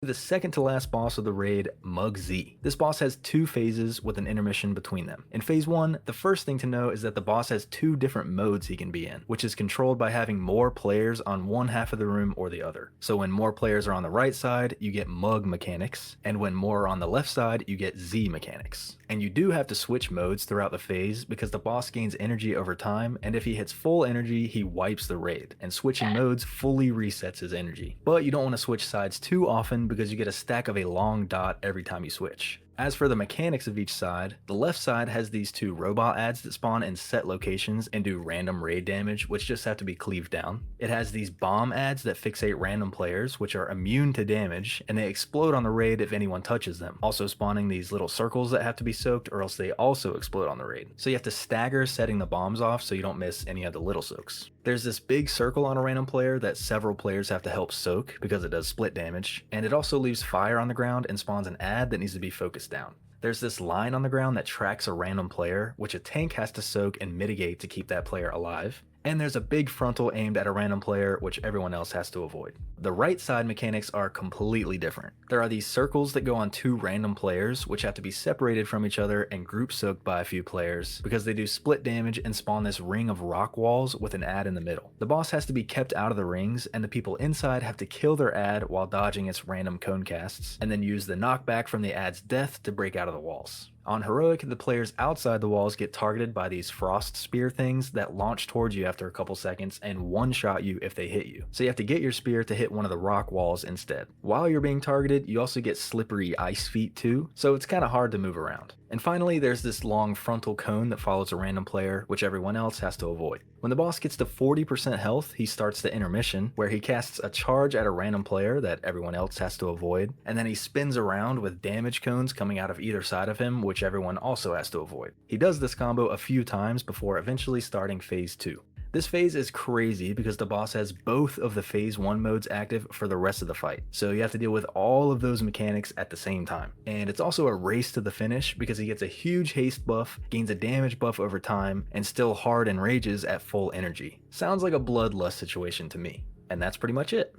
The second to last boss of the raid, Mug Z. This boss has 2 phases with an intermission between them. In phase 1, the first thing to know is that the boss has 2 different modes he can be in, which is controlled by having more players on one half of the room or the other. So when more players are on the right side, you get Mug mechanics, and when more are on the left side, you get Z mechanics. And you do have to switch modes throughout the phase because the boss gains energy over time, and if he hits full energy, he wipes the raid, and switching modes fully resets his energy. But you don't want to switch sides too often because you get a stack of a long dot every time you switch. As for the mechanics of each side, the left side has these 2 robot ads that spawn in set locations and do random raid damage, which just have to be cleaved down. It has these bomb ads that fixate random players, which are immune to damage, and they explode on the raid if anyone touches them, also spawning these little circles that have to be soaked or else they also explode on the raid. So you have to stagger setting the bombs off so you don't miss any of the little soaks. There's this big circle on a random player that several players have to help soak because it does split damage, and it also leaves fire on the ground and spawns an ad that needs to be focused down. There's this line on the ground that tracks a random player, which a tank has to soak and mitigate to keep that player alive. And there's a big frontal aimed at a random player, which everyone else has to avoid. The right side mechanics are completely different. There are these circles that go on 2 random players, which have to be separated from each other and group soaked by a few players, because they do split damage and spawn this ring of rock walls with an ad in the middle. The boss has to be kept out of the rings, and the people inside have to kill their ad while dodging its random cone casts, and then use the knockback from the ad's death to break out of the walls. On Heroic, the players outside the walls get targeted by these frost spear things that launch towards you after a couple seconds and one-shot you if they hit you. So you have to get your spear to hit one of the rock walls instead. While you're being targeted, you also get slippery ice feet too, so it's kind of hard to move around. And finally, there's this long frontal cone that follows a random player, which everyone else has to avoid. When the boss gets to 40% health, he starts the intermission, where he casts a charge at a random player that everyone else has to avoid, and then he spins around with damage cones coming out of either side of him, which everyone also has to avoid. He does this combo a few times before eventually starting phase 2. This phase is crazy because the boss has both of the phase 1 modes active for the rest of the fight, so you have to deal with all of those mechanics at the same time. And it's also a race to the finish because he gets a huge haste buff, gains a damage buff over time, and still hard and rages at full energy. Sounds like a bloodlust situation to me. And that's pretty much it.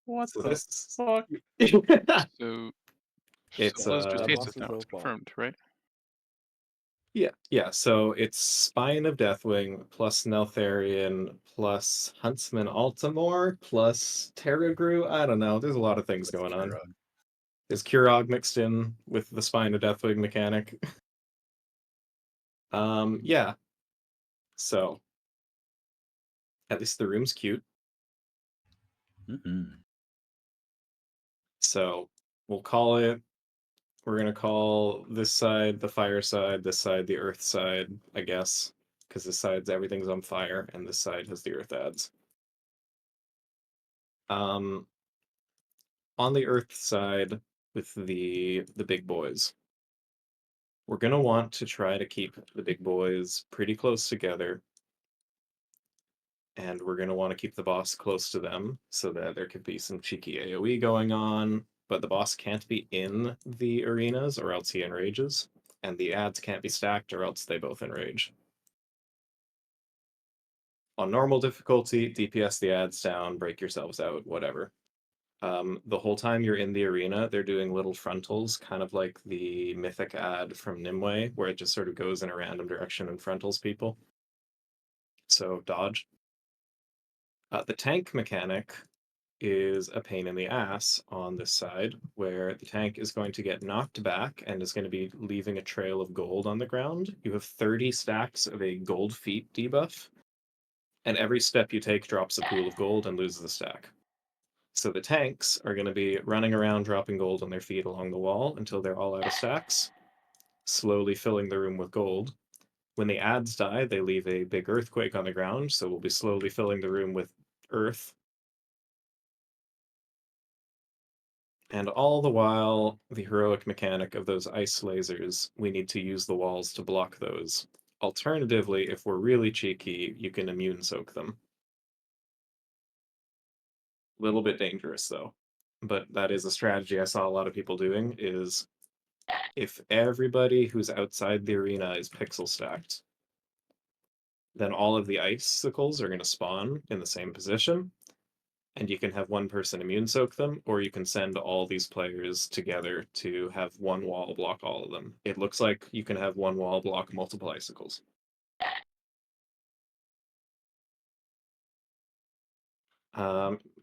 What So the this- fuck? So It's so let's just that taste boss this is now. It's OP. confirmed, right? Yeah. So it's Spine of Deathwing plus Neltharion plus Huntsman Altamore plus Terragru. I don't know. There's a lot of things going on. Kurog. Is Kurog mixed in with the Spine of Deathwing mechanic? Yeah. So at least the room's cute. Mhm. So we'll call it. We're gonna call this side the fire side, this side the earth side, I guess, because this side's everything's on fire, and this side has the earth ads. On the earth side with the big boys, we're gonna want to try to keep the big boys pretty close together, and we're gonna want to keep the boss close to them so that there could be some cheeky AoE going on. But the boss can't be in the arenas or else he enrages, and the ads can't be stacked or else they both enrage. On normal difficulty, DPS the ads down, break yourselves out, whatever. The whole time you're in the arena, they're doing little frontals, kind of like the mythic ad from Nimue, where it just sort of goes in a random direction and frontals people. So dodge. The tank mechanic is a pain in the ass on this side, where the tank is going to get knocked back and is going to be leaving a trail of gold on the ground. You have 30 stacks of a gold feet debuff, and every step you take drops a pool of gold and loses a stack. So the tanks are going to be running around dropping gold on their feet along the wall until they're all out of stacks, slowly filling the room with gold. When the ads die, they leave a big earthquake on the ground, so we'll be slowly filling the room with earth. And all the while, the heroic mechanic of those ice lasers, we need to use the walls to block those. Alternatively, if we're really cheeky, you can immune soak them. Little bit dangerous though, but that is a strategy I saw a lot of people doing, is if everybody who's outside the arena is pixel stacked, then all of the icicles are going to spawn in the same position, and you can have one person immune soak them, or you can send all these players together to have one wall block all of them. It looks like you can have one wall block multiple icicles.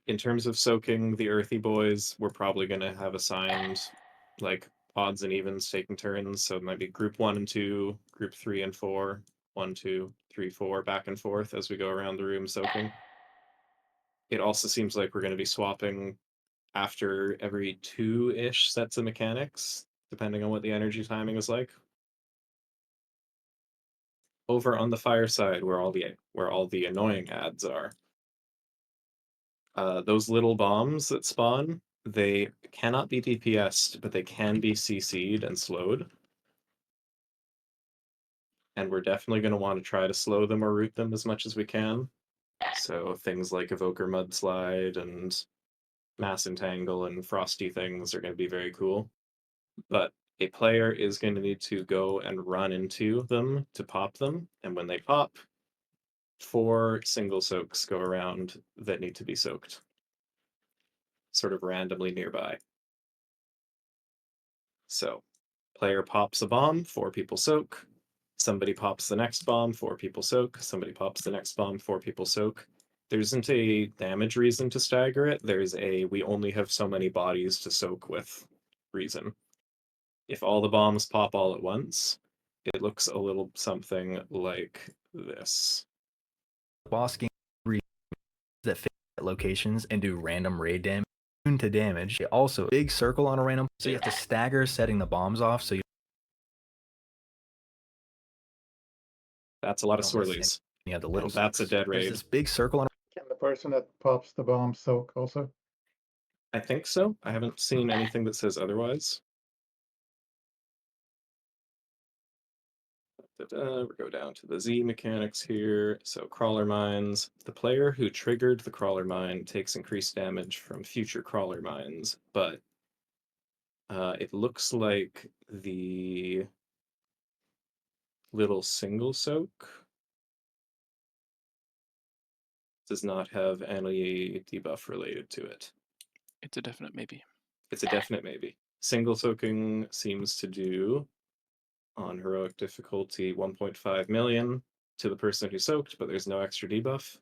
In terms of soaking the earthy boys, we're probably going to have assigned like odds and evens taking turns. So it might be group 1 and 2, group 3 and 4, 1, 2, 3, 4, back and forth as we go around the room soaking. It also seems like we're going to be swapping after every 2-ish sets of mechanics, depending on what the energy timing is like. Over on the fire side, where all the annoying ads are, those little bombs that spawn, they cannot be DPS'd, but they can be CC'd and slowed. And we're definitely going to want to try to slow them or root them as much as we can. So things like Evoker Mudslide and Mass Entangle and Frosty things are going to be very cool. But a player is going to need to go and run into them to pop them. And when they pop, 4 single soaks go around that need to be soaked, sort of randomly nearby. So, player pops a bomb, 4 people soak. Somebody pops the next bomb, 4 people soak. Somebody pops the next bomb, 4 people soak. There isn't a damage reason to stagger it. There's a we only have so many bodies to soak with reason. If all the bombs pop all at once, it looks a little something like this. Boss gains that fit at locations and do random raid damage to damage. Also, big circle on a random, so you have to stagger setting the bombs off. So you that's a lot of don't miss swirlies. any of the little. That's a dead raid. There's this big circle on. Can the person that pops the bomb soak also? I think so. I haven't seen anything that says otherwise. We go down to the Z mechanics here. So crawler mines. The player who triggered the crawler mine takes increased damage from future crawler mines, but it looks like the little single soak does not have any debuff related to it. It's a definite maybe. It's a definite maybe. Single soaking seems to do on heroic difficulty 1.5 million to the person who soaked, but there's no extra debuff.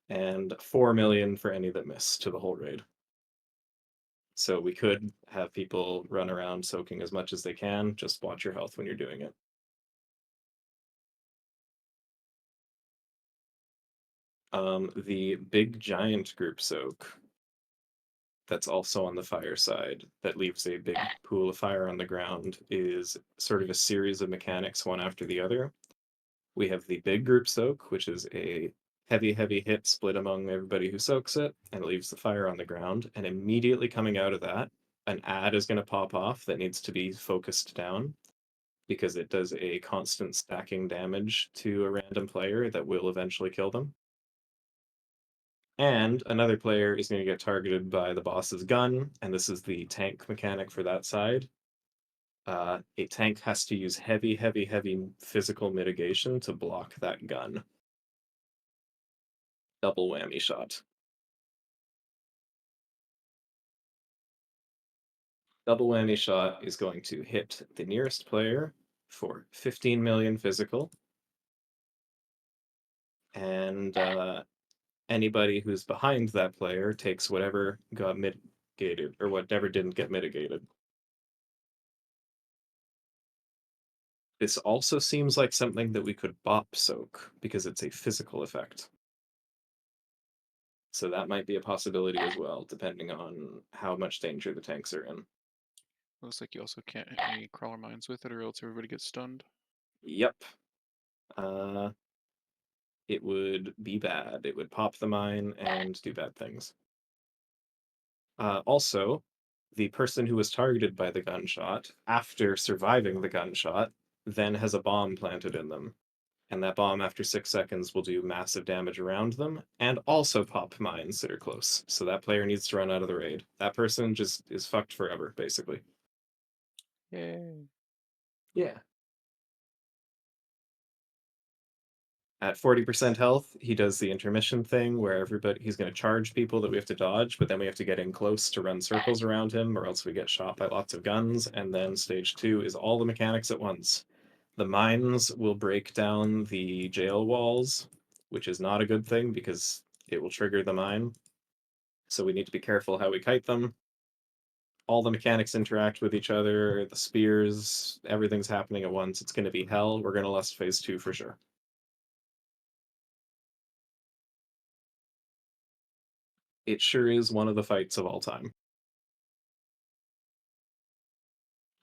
And 4 million for any that miss to the whole raid. So we could have people run around soaking as much as they can. Just watch your health when you're doing it. The big giant group soak that's also on the fire side that leaves a big pool of fire on the ground is sort of a series of mechanics, one after the other. We have the big group soak, which is a heavy hit split among everybody who soaks it, and it leaves the fire on the ground. And immediately coming out of that, an ad is going to pop off that needs to be focused down because it does a constant stacking damage to a random player that will eventually kill them. And another player is going to get targeted by the boss's gun, and this is the tank mechanic for that side. A tank has to use heavy physical mitigation to block that gun. Double whammy shot. Double whammy shot is going to hit the nearest player for 15 million physical. And anybody who's behind that player takes whatever got mitigated, or whatever didn't get mitigated. This also seems like something that we could bop soak, because it's a physical effect. So that might be a possibility as well, depending on how much danger the tanks are in. Looks like you also can't hit any crawler mines with it, or else everybody gets stunned. Yep. It would be bad. It would pop the mine and do bad things. Also, the person who was targeted by the gunshot, after surviving the gunshot, then has a bomb planted in them. And that bomb, after 6 seconds, will do massive damage around them, and also pop mines that are close. So that player needs to run out of the raid. That person just is fucked forever, basically. Yay. Yeah. At 40% health, he does the intermission thing where he's going to charge people that we have to dodge, but then we have to get in close to run circles around him, or else we get shot by lots of guns. And then stage 2 is all the mechanics at once. The mines will break down the jail walls, which is not a good thing because it will trigger the mine. So we need to be careful how we kite them. All the mechanics interact with each other, the spears, everything's happening at once. It's going to be hell. We're going to lust phase 2 for sure. It sure is one of the fights of all time.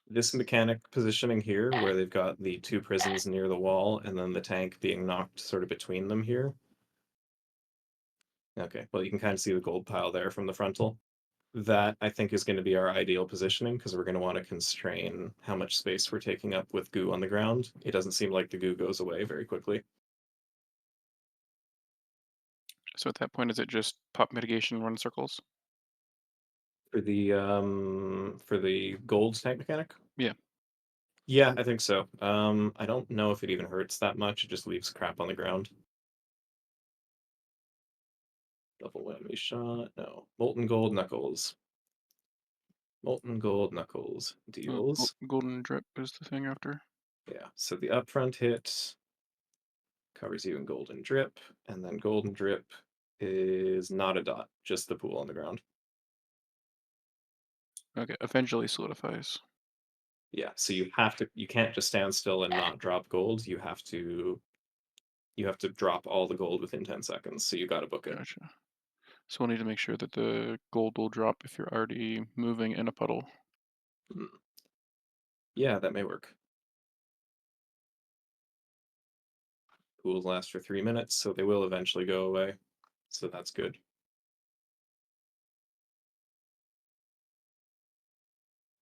This mechanic positioning here, where they've got the 2 prisons near the wall and then the tank being knocked sort of between them here. Okay, well, you can kind of see the gold pile there from the frontal. That, I think, is going to be our ideal positioning because we're going to want to constrain how much space we're taking up with goo on the ground. It doesn't seem like the goo goes away very quickly. So at that point, is it just pop mitigation, run circles? For the gold tank mechanic? Yeah. Yeah, I think so. I don't know if it even hurts that much. It just leaves crap on the ground. Double whammy shot. No. Molten gold knuckles. Molten gold knuckles deals. Golden drip is the thing after. Yeah, so the upfront hit covers you in golden drip, and then golden drip is not a dot, just the pool on the ground. Okay, eventually solidifies. Yeah, so you can't just stand still and not drop gold. You have to drop all the gold within 10 seconds, so you gotta book it. Gotcha. So we'll need to make sure that the gold will drop if you're already moving in a puddle. Yeah, that may work. Pools last for 3 minutes, so they will eventually go away. So that's good.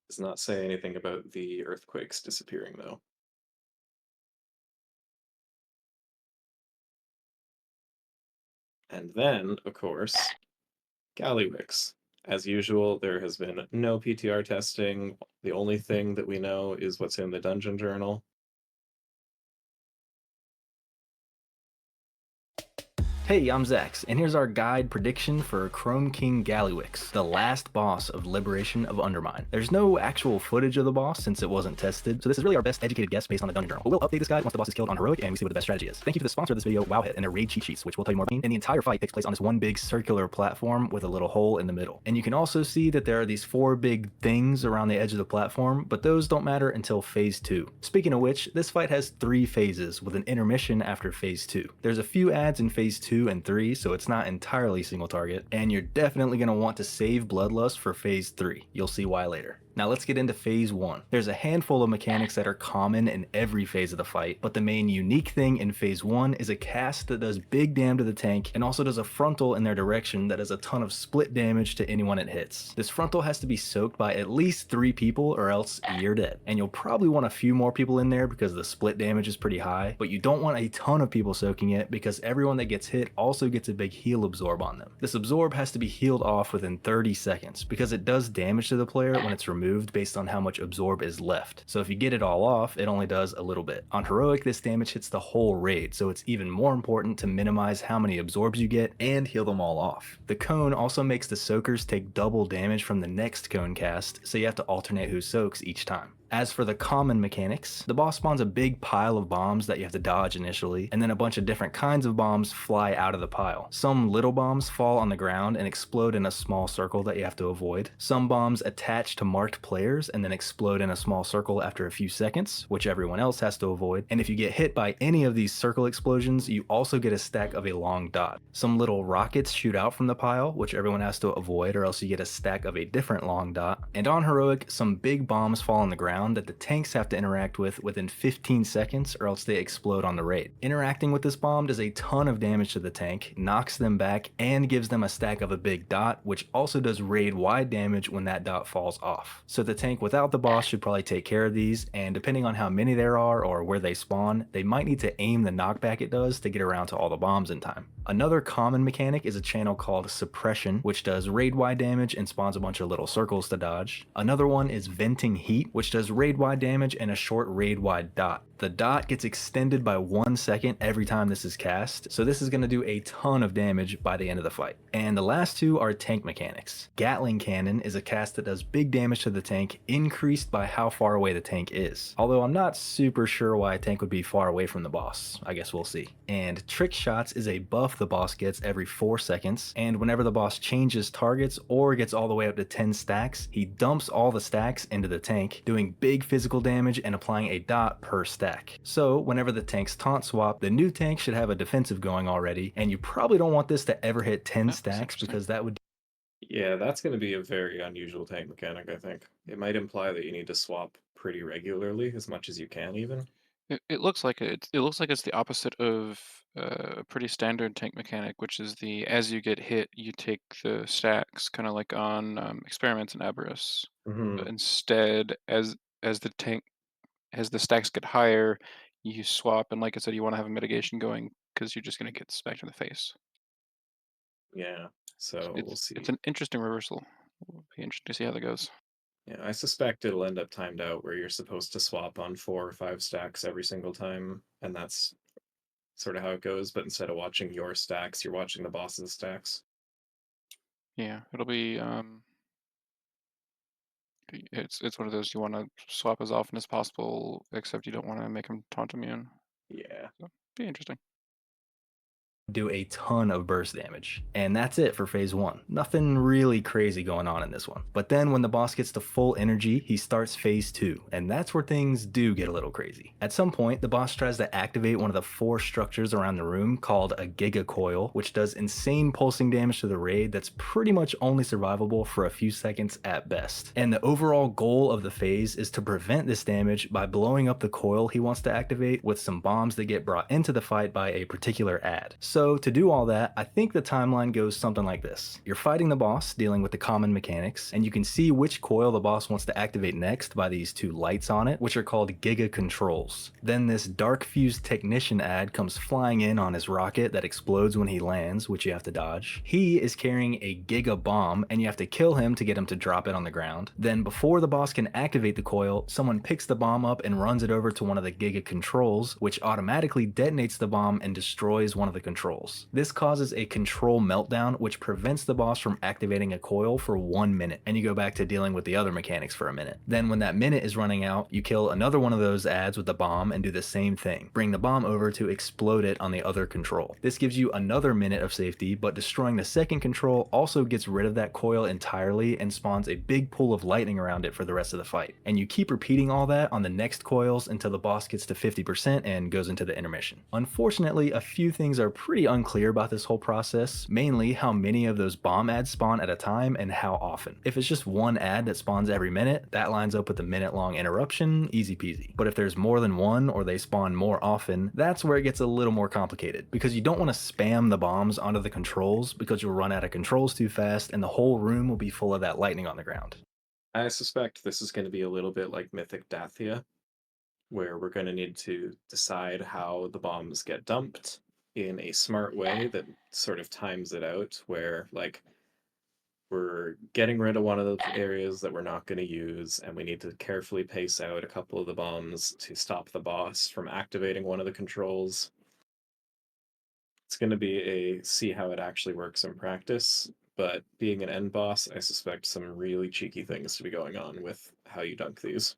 Does not say anything about the earthquakes disappearing, though. And then, of course, Gallywix. As usual, there has been no PTR testing. The only thing that we know is what's in the dungeon journal. Hey, I'm Zax, and here's our guide prediction for Chrome King Gallywix, the last boss of Liberation of Undermine. There's no actual footage of the boss since it wasn't tested, so this is really our best educated guess based on the dungeon journal. But we'll update this guide once the boss is killed on Heroic and we see what the best strategy is. Thank you to the sponsor of this video, Wowhit, and their raid cheat sheets, which we'll tell you more about. And the entire fight takes place on this one big circular platform with a little hole in the middle. And you can also see that there are these 4 big things around the edge of the platform, but those don't matter until phase 2. Speaking of which, this fight has 3 phases with an intermission after phase 2. There's a few adds in phase 2 and 3, so it's not entirely single target, and you're definitely going to want to save Bloodlust for phase 3. You'll see why later. Now let's get into phase 1. There's a handful of mechanics that are common in every phase of the fight, but the main unique thing in phase 1 is a cast that does big damage to the tank and also does a frontal in their direction that does a ton of split damage to anyone it hits. This frontal has to be soaked by at least 3 people or else you're dead. And you'll probably want a few more people in there because the split damage is pretty high, but you don't want a ton of people soaking it because everyone that gets hit also gets a big heal absorb on them. This absorb has to be healed off within 30 seconds because it does damage to the player when it's removed based on how much absorb is left. So if you get it all off, it only does a little bit. On Heroic, this damage hits the whole raid, so it's even more important to minimize how many absorbs you get and heal them all off. The cone also makes the soakers take double damage from the next cone cast, so you have to alternate who soaks each time. As for the common mechanics, the boss spawns a big pile of bombs that you have to dodge initially, and then a bunch of different kinds of bombs fly out of the pile. Some little bombs fall on the ground and explode in a small circle that you have to avoid. Some bombs attach to marked players and then explode in a small circle after a few seconds, which everyone else has to avoid. And if you get hit by any of these circle explosions, you also get a stack of a long dot. Some little rockets shoot out from the pile, which everyone has to avoid, or else you get a stack of a different long dot. And on Heroic, some big bombs fall on the ground that the tanks have to interact with within 15 seconds or else they explode on the raid. Interacting with this bomb does a ton of damage to the tank, knocks them back, and gives them a stack of a big dot, which also does raid-wide damage when that dot falls off. So the tank without the boss should probably take care of these, and depending on how many there are or where they spawn, they might need to aim the knockback it does to get around to all the bombs in time. Another common mechanic is a channel called Suppression, which does raid-wide damage and spawns a bunch of little circles to dodge. Another one is Venting Heat, which does raid-wide damage and a short raid-wide dot. The dot gets extended by 1 second every time this is cast, so this is going to do a ton of damage by the end of the fight. And the last two are tank mechanics. Gatling Cannon is a cast that does big damage to the tank, increased by how far away the tank is. Although I'm not super sure why a tank would be far away from the boss. I guess we'll see. And Trick Shots is a buff the boss gets every 4 seconds, and whenever the boss changes targets or gets all the way up to 10 stacks, he dumps all the stacks into the tank, doing big physical damage and applying a dot per stack. So whenever the tanks taunt swap, the new tank should have a defensive going already, and you probably don't want this to ever hit 10 stacks because that would... Yeah, that's going to be a very unusual tank mechanic, I think. It might imply that you need to swap pretty regularly, as much as you can even. It looks like it looks like it's the opposite of a pretty standard tank mechanic, which is the as you get hit, you take the stacks, kind of like on Experiments and Aberrus. But instead, as the tank as the stacks get higher, you swap, and like I said, you want to have a mitigation going because you're just going to get smacked in the face. Yeah, so we'll see. It's an interesting reversal. It'll be interesting to see how that goes. Yeah, I suspect it'll end up timed out where you're supposed to swap on 4 or 5 stacks every single time, and that's sort of how it goes. But instead of watching your stacks, you're watching the boss's stacks. Yeah, it'll be it's one of those you want to swap as often as possible, except you don't want to make them taunt immune. Yeah, So, be interesting. do a ton of burst damage. And that's it for phase 1. Nothing really crazy going on in this one. But then when the boss gets to full energy, he starts phase 2, and that's where things do get a little crazy. At some point, the boss tries to activate one of the 4 structures around the room called a Giga Coil, which does insane pulsing damage to the raid that's pretty much only survivable for a few seconds at best. And the overall goal of the phase is to prevent this damage by blowing up the coil he wants to activate with some bombs that get brought into the fight by a particular ad. So to do all that, I think the timeline goes something like this. You're fighting the boss, dealing with the common mechanics, and you can see which coil the boss wants to activate next by these 2 lights on it, which are called Giga Controls. Then this Dark Fused Technician ad comes flying in on his rocket that explodes when he lands, which you have to dodge. He is carrying a Giga Bomb, and you have to kill him to get him to drop it on the ground. Then before the boss can activate the coil, someone picks the bomb up and runs it over to one of the Giga Controls, which automatically detonates the bomb and destroys one of the controls. This causes a control meltdown, which prevents the boss from activating a coil for 1 minute, and you go back to dealing with the other mechanics for a minute. Then when that minute is running out, you kill another one of those ads with the bomb and do the same thing. Bring the bomb over to explode it on the other control. This gives you another minute of safety, but destroying the second control also gets rid of that coil entirely and spawns a big pool of lightning around it for the rest of the fight. And you keep repeating all that on the next coils until the boss gets to 50% and goes into the intermission. Unfortunately, a few things are pretty unclear about this whole process, mainly how many of those bomb ads spawn at a time and how often. If it's just one ad that spawns every minute, that lines up with a minute-long interruption, easy peasy. But if there's more than one or they spawn more often, that's where it gets a little more complicated, because you don't want to spam the bombs onto the controls because you'll run out of controls too fast and the whole room will be full of that lightning on the ground. I suspect this is going to be a little bit like Mythic Dathia, where we're going to need to decide how the bombs get dumped in a smart way that sort of times it out, where like we're getting rid of one of those areas that we're not going to use, and we need to carefully pace out a couple of the bombs to stop the boss from activating one of the controls. It's going to be a see how it actually works in practice, but being an end boss, I suspect some really cheeky things to be going on with how you dunk these.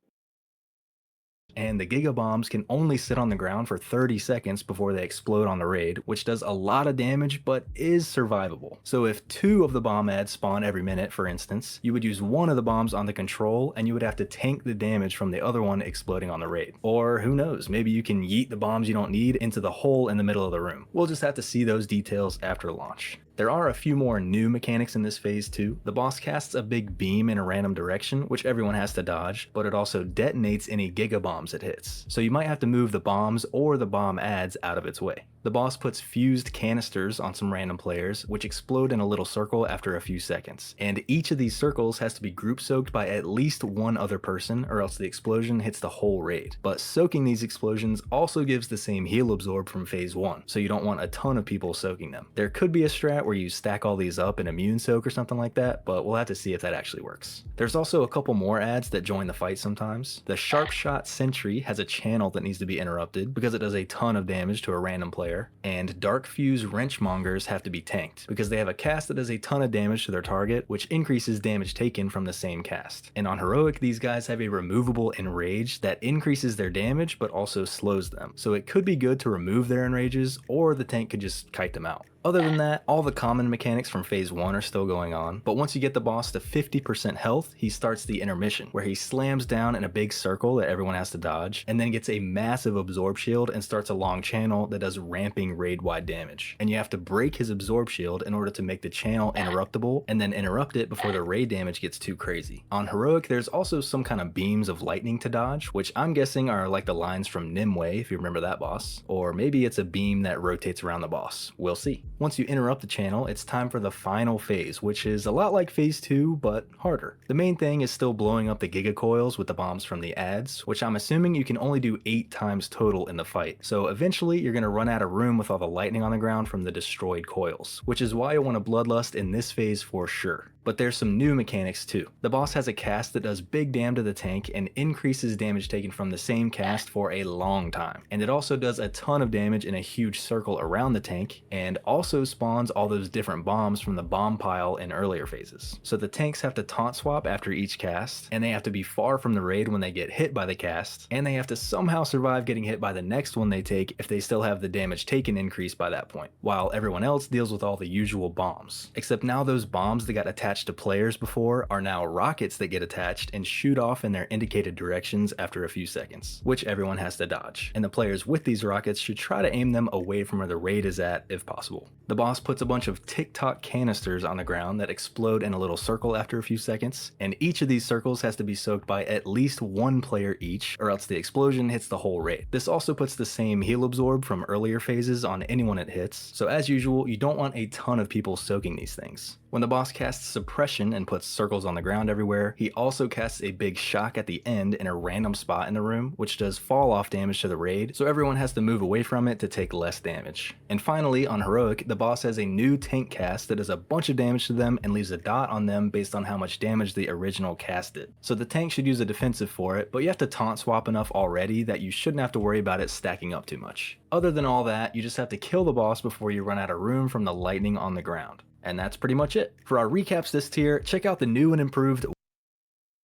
And the Giga Bombs can only sit on the ground for 30 seconds before they explode on the raid, which does a lot of damage but is survivable. So if 2 of the bomb ads spawn every minute, for instance, you would use one of the bombs on the control and you would have to tank the damage from the other one exploding on the raid. Or who knows, maybe you can yeet the bombs you don't need into the hole in the middle of the room. We'll just have to see those details after launch. There are a few more new mechanics in this phase too. The boss casts a big beam in a random direction, which everyone has to dodge, but it also detonates any Giga Bombs it hits. So you might have to move the bombs or the bomb ads out of its way. The boss puts fused canisters on some random players, which explode in a little circle after a few seconds. And each of these circles has to be group soaked by at least one other person, or else the explosion hits the whole raid. But soaking these explosions also gives the same heal absorb from phase 1, so you don't want a ton of people soaking them. There could be a strat where you stack all these up in immune soak or something like that, but we'll have to see if that actually works. There's also a couple more ads that join the fight sometimes. The Sharp Shot Sentry has a channel that needs to be interrupted because it does a ton of damage to a random player, and Dark Fuse Wrenchmongers have to be tanked because they have a cast that does a ton of damage to their target, which increases damage taken from the same cast. And on Heroic, these guys have a removable Enrage that increases their damage but also slows them, so it could be good to remove their Enrages, or the tank could just kite them out. Other than that, all the common mechanics from phase 1 are still going on, but once you get the boss to 50% health, he starts the intermission, where he slams down in a big circle that everyone has to dodge, and then gets a massive absorb shield and starts a long channel that does ramping raid-wide damage. And you have to break his absorb shield in order to make the channel interruptible, and then interrupt it before the raid damage gets too crazy. On Heroic, there's also some kind of beams of lightning to dodge, which I'm guessing are like the lines from Nimue, if you remember that boss, or maybe it's a beam that rotates around the boss. We'll see. Once you interrupt the channel, it's time for the final phase, which is a lot like phase 2, but harder. The main thing is still blowing up the Giga Coils with the bombs from the ads, which I'm assuming you can only do 8 times total in the fight, so eventually you're going to run out of room with all the lightning on the ground from the destroyed coils, which is why you'll want to Bloodlust in this phase for sure. But there's some new mechanics too. The boss has a cast that does big dam to the tank and increases damage taken from the same cast for a long time, and it also does a ton of damage in a huge circle around the tank, and also spawns all those different bombs from the bomb pile in earlier phases. So the tanks have to taunt swap after each cast, and they have to be far from the raid when they get hit by the cast, and they have to somehow survive getting hit by the next one they take if they still have the damage taken increased by that point, while everyone else deals with all the usual bombs. Except now those bombs that got attached to players before are now rockets that get attached and shoot off in their indicated directions after a few seconds, which everyone has to dodge, and the players with these rockets should try to aim them away from where the raid is at if possible. The boss puts a bunch of TikTok canisters on the ground that explode in a little circle after a few seconds, and each of these circles has to be soaked by at least one player each, or else the explosion hits the whole raid. This also puts the same heal absorb from earlier phases on anyone it hits, so as usual, you don't want a ton of people soaking these things. When the boss casts Suppression and puts circles on the ground everywhere, he also casts a big shock at the end in a random spot in the room, which does fall off damage to the raid, so everyone has to move away from it to take less damage. And finally, on Heroic, the boss has a new tank cast that does a bunch of damage to them and leaves a dot on them based on how much damage the original cast did. So the tank should use a defensive for it, but you have to taunt swap enough already that you shouldn't have to worry about it stacking up too much. Other than all that, you just have to kill the boss before you run out of room from the lightning on the ground. And that's pretty much it. For our recaps this tier, check out the new and improved.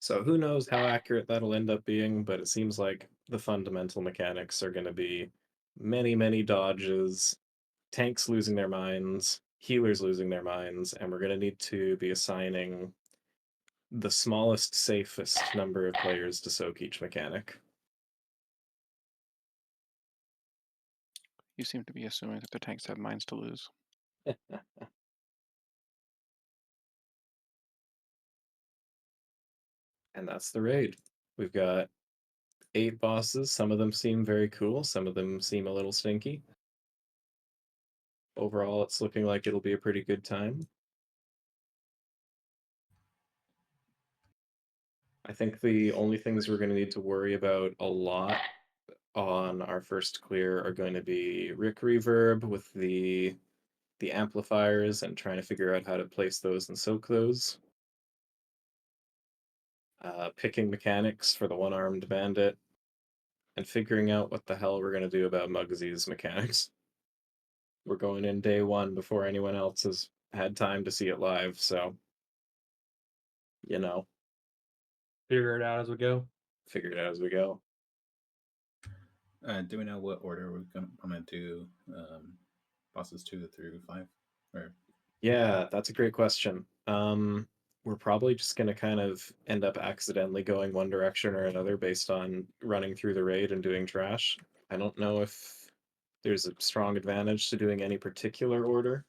So who knows how accurate that'll end up being, but it seems like the fundamental mechanics are going to be many dodges, tanks losing their minds, healers losing their minds, and we're going to need to be assigning the smallest, safest number of players to soak each mechanic. You seem to be assuming that the tanks have minds to lose. And that's the raid. We've got 8 bosses. Some of them seem very cool. Some of them seem a little stinky. Overall, it's looking like it'll be a pretty good time. I think the only things we're going to need to worry about a lot on our first clear are going to be Rick Reverb with the amplifiers and trying to figure out how to place those and soak those. Picking mechanics for the one-armed bandit, and figuring out what the hell we're going to do about Muggsy's mechanics. We're going in day 1 before anyone else has had time to see it live, so, you know. Figure it out as we go. Figure it out as we go. Do we know what order I'm gonna do bosses 2 through 5? Or Yeah, that's a great question. We're probably just going to kind of end up accidentally going one direction or another based on running through the raid and doing trash. I don't know if there's a strong advantage to doing any particular order.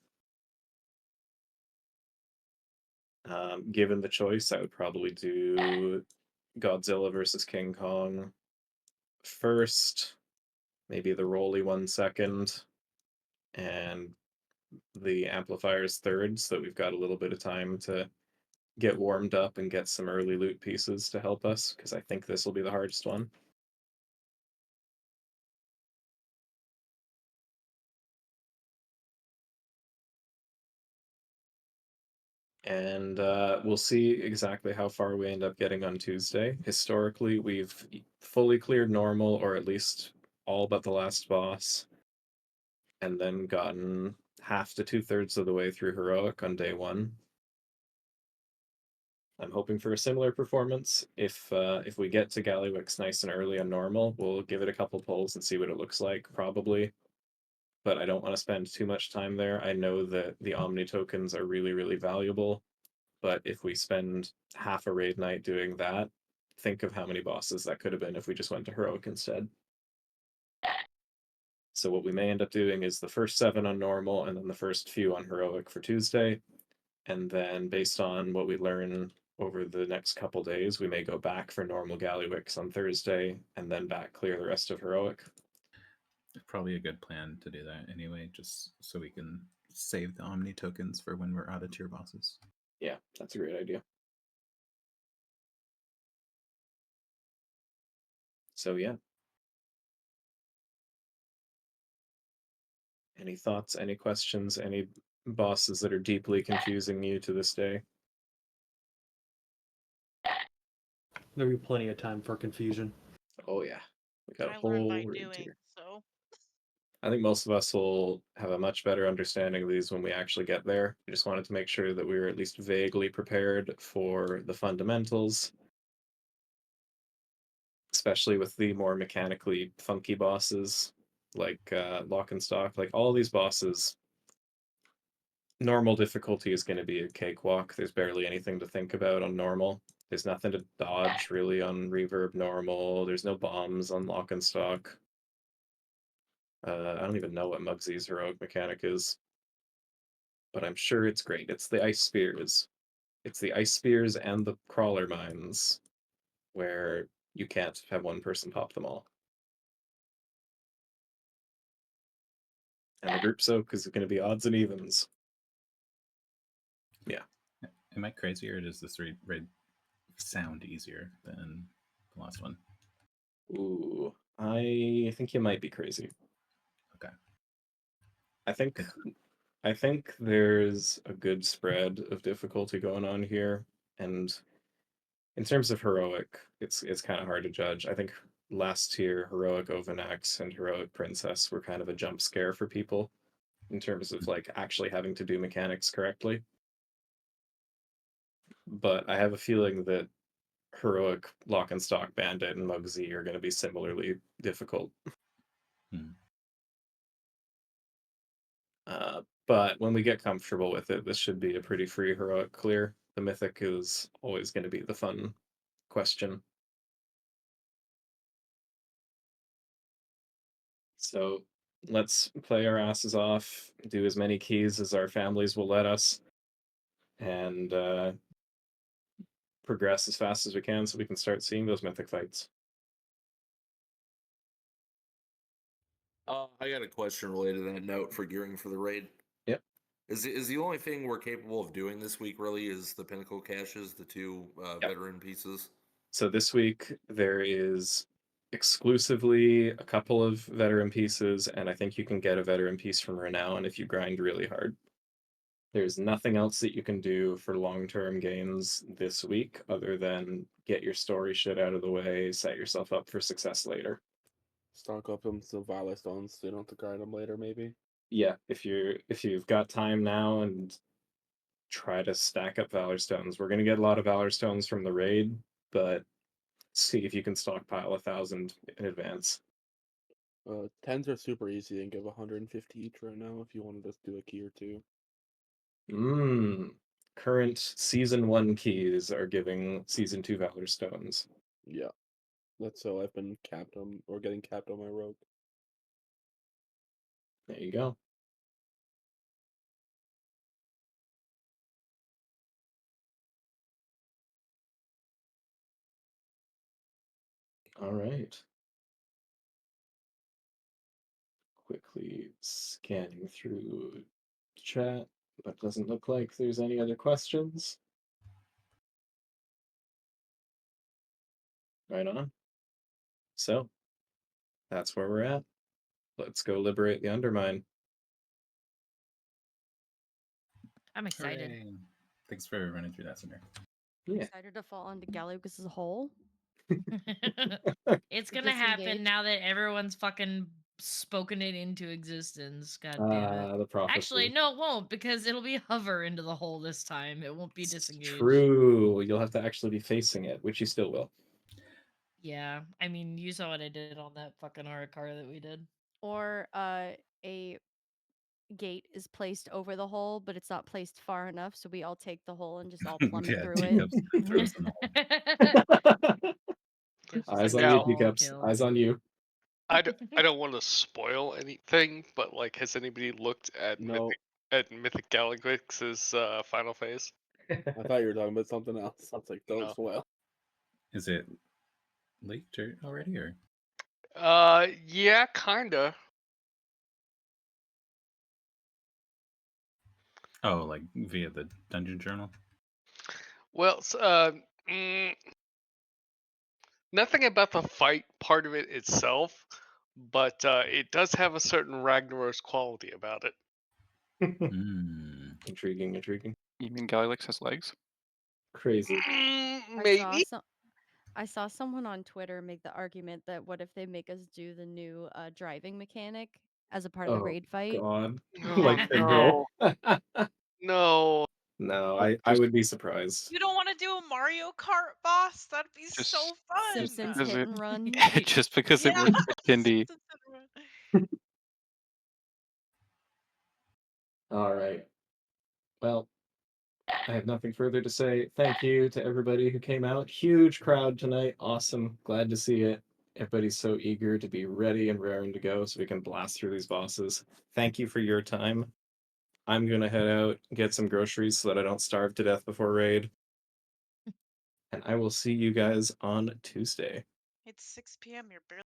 Given the choice, I would probably do Godzilla versus King Kong first, maybe the Rolly one second, and the amplifier's third, so we've got a little bit of time to get warmed up and get some early loot pieces to help us, because I think this will be the hardest one. And we'll see exactly how far we end up getting on Tuesday. Historically, we've fully cleared normal, or at least all but the last boss, and then gotten half to 2/3 of the way through heroic on day one. I'm hoping for a similar performance. If we get to Gallywix nice and early on normal, we'll give it a couple pulls and see what it looks like, probably. But I don't want to spend too much time there. I know that the Omni tokens are really, really valuable, but if we spend half a raid night doing that, think of how many bosses that could have been if we just went to heroic instead. So what we may end up doing is the first 7 on normal and then the first few on heroic for Tuesday. And then based on what we learn over the next couple days, we may go back for normal Gallywix on Thursday and then back clear the rest of heroic. Probably a good plan to do that anyway, just so we can save the Omni tokens for when we're out of tier bosses. Yeah, that's a great idea. So yeah. Any thoughts, any questions, any bosses that are deeply confusing you to this day? There'll be plenty of time for confusion. Oh yeah. We got a I learned by whole raid doing, tier. so I think most of us will have a much better understanding of these when we actually get there. We just wanted to make sure that we were at least vaguely prepared for the fundamentals, especially with the more mechanically funky bosses like Lock and Stock. Like all these bosses, normal difficulty is going to be a cakewalk. There's barely anything to think about on normal. There's nothing to dodge really on reverb normal. There's no bombs on Lock and Stock. I don't even know what Mugsy's heroic mechanic is, but I'm sure it's great. It's the ice spears. It's the ice spears and the crawler mines, where you can't have one person pop them all. And the group soak is going to be odds and evens. Yeah. Am I crazy, or does this raid sound easier than the last one? Ooh, I think you might be crazy. Okay. I think there's a good spread of difficulty going on here, and in terms of heroic, it's kind of hard to judge. I think last tier heroic Ovanax and heroic Princess were kind of a jump scare for people in terms of like actually having to do mechanics correctly. But I have a feeling that heroic Lock and Stock Bandit and Mugsy are going to be similarly difficult. But when we get comfortable with it, this should be a pretty free heroic clear. The mythic is always going to be the fun question. So let's play our asses off, do as many keys as our families will let us, and progress as fast as we can so we can start seeing those mythic fights. I got a question related to that note for gearing for the raid. Yep. Is the only thing we're capable of doing this week really is the pinnacle caches, the 2 veteran pieces? So this week there is exclusively a couple of veteran pieces, and I think you can get a veteran piece from Renown if you grind really hard. There's nothing else that you can do for long-term gains this week other than get your story shit out of the way, set yourself up for success later. Stock up some Violet Stones so you don't have to grind them later, maybe. Yeah, if you've got time now, and try to stack up Valor Stones. We're gonna get a lot of Valor Stones from the raid, but see if you can stockpile 1,000 in advance. 10s are super easy and give 150 each right now if you wanted to do a key or two. Current season 1 keys are giving season 2 Valor Stones. Yeah. That's so I've been capped on or getting capped on my rogue. There you go. All right. quickly scanning through chat, but doesn't look like there's any other questions. Right on. So that's where we're at. Let's go liberate the Undermine. I'm excited. Hooray. Thanks for running through that, Samir. Yeah. Excited to fall into Gallegos' hole. It's gonna happen Disengage. now that everyone's fucking spoken it into existence. God damn it. The prophecy. Actually, no, it won't, because it'll be hover into the hole this time. It won't be It's disengaged. true. You'll have to actually be facing it, which you still will. Yeah, I mean, you saw what I did on that fucking Arakara that we did. Or a gate is placed over the hole, but it's not placed far enough, so we all take the hole and just all plummet Yeah, through it. teacups throw us in the hole. It's just Eyes a on you, Now- wall teacups. kill. Eyes on you. I don't want to spoil anything, but like, has anybody looked at No, Mythic Galagix's final phase? I thought you were talking about something else. I was like, don't No. spoil. Is it leaked already, or? Yeah, kinda. Oh, like via the Dungeon Journal? Well, nothing about the fight part of it itself, but it does have a certain Ragnaros quality about it. Intriguing, intriguing. You mean Galilix has legs? Crazy. Maybe. I saw someone on Twitter make the argument that what if they make us do the new driving mechanic as a part of the raid fight? God. No, Like Pedro. no. No, I would be surprised. You don't want to do a Mario Kart boss? That'd be Just- so fun. Simpsons because hit it- and run. Just because Yeah. it works for Kindy. All right. Well, I have nothing further to say. Thank you to everybody who came out. Huge crowd tonight. Awesome. Glad to see it. Everybody's so eager to be ready and raring to go so we can blast through these bosses. Thank you for your time. I'm going to head out, get some groceries so that I don't starve to death before raid. And I will see you guys on Tuesday. It's 6 p.m. You're barely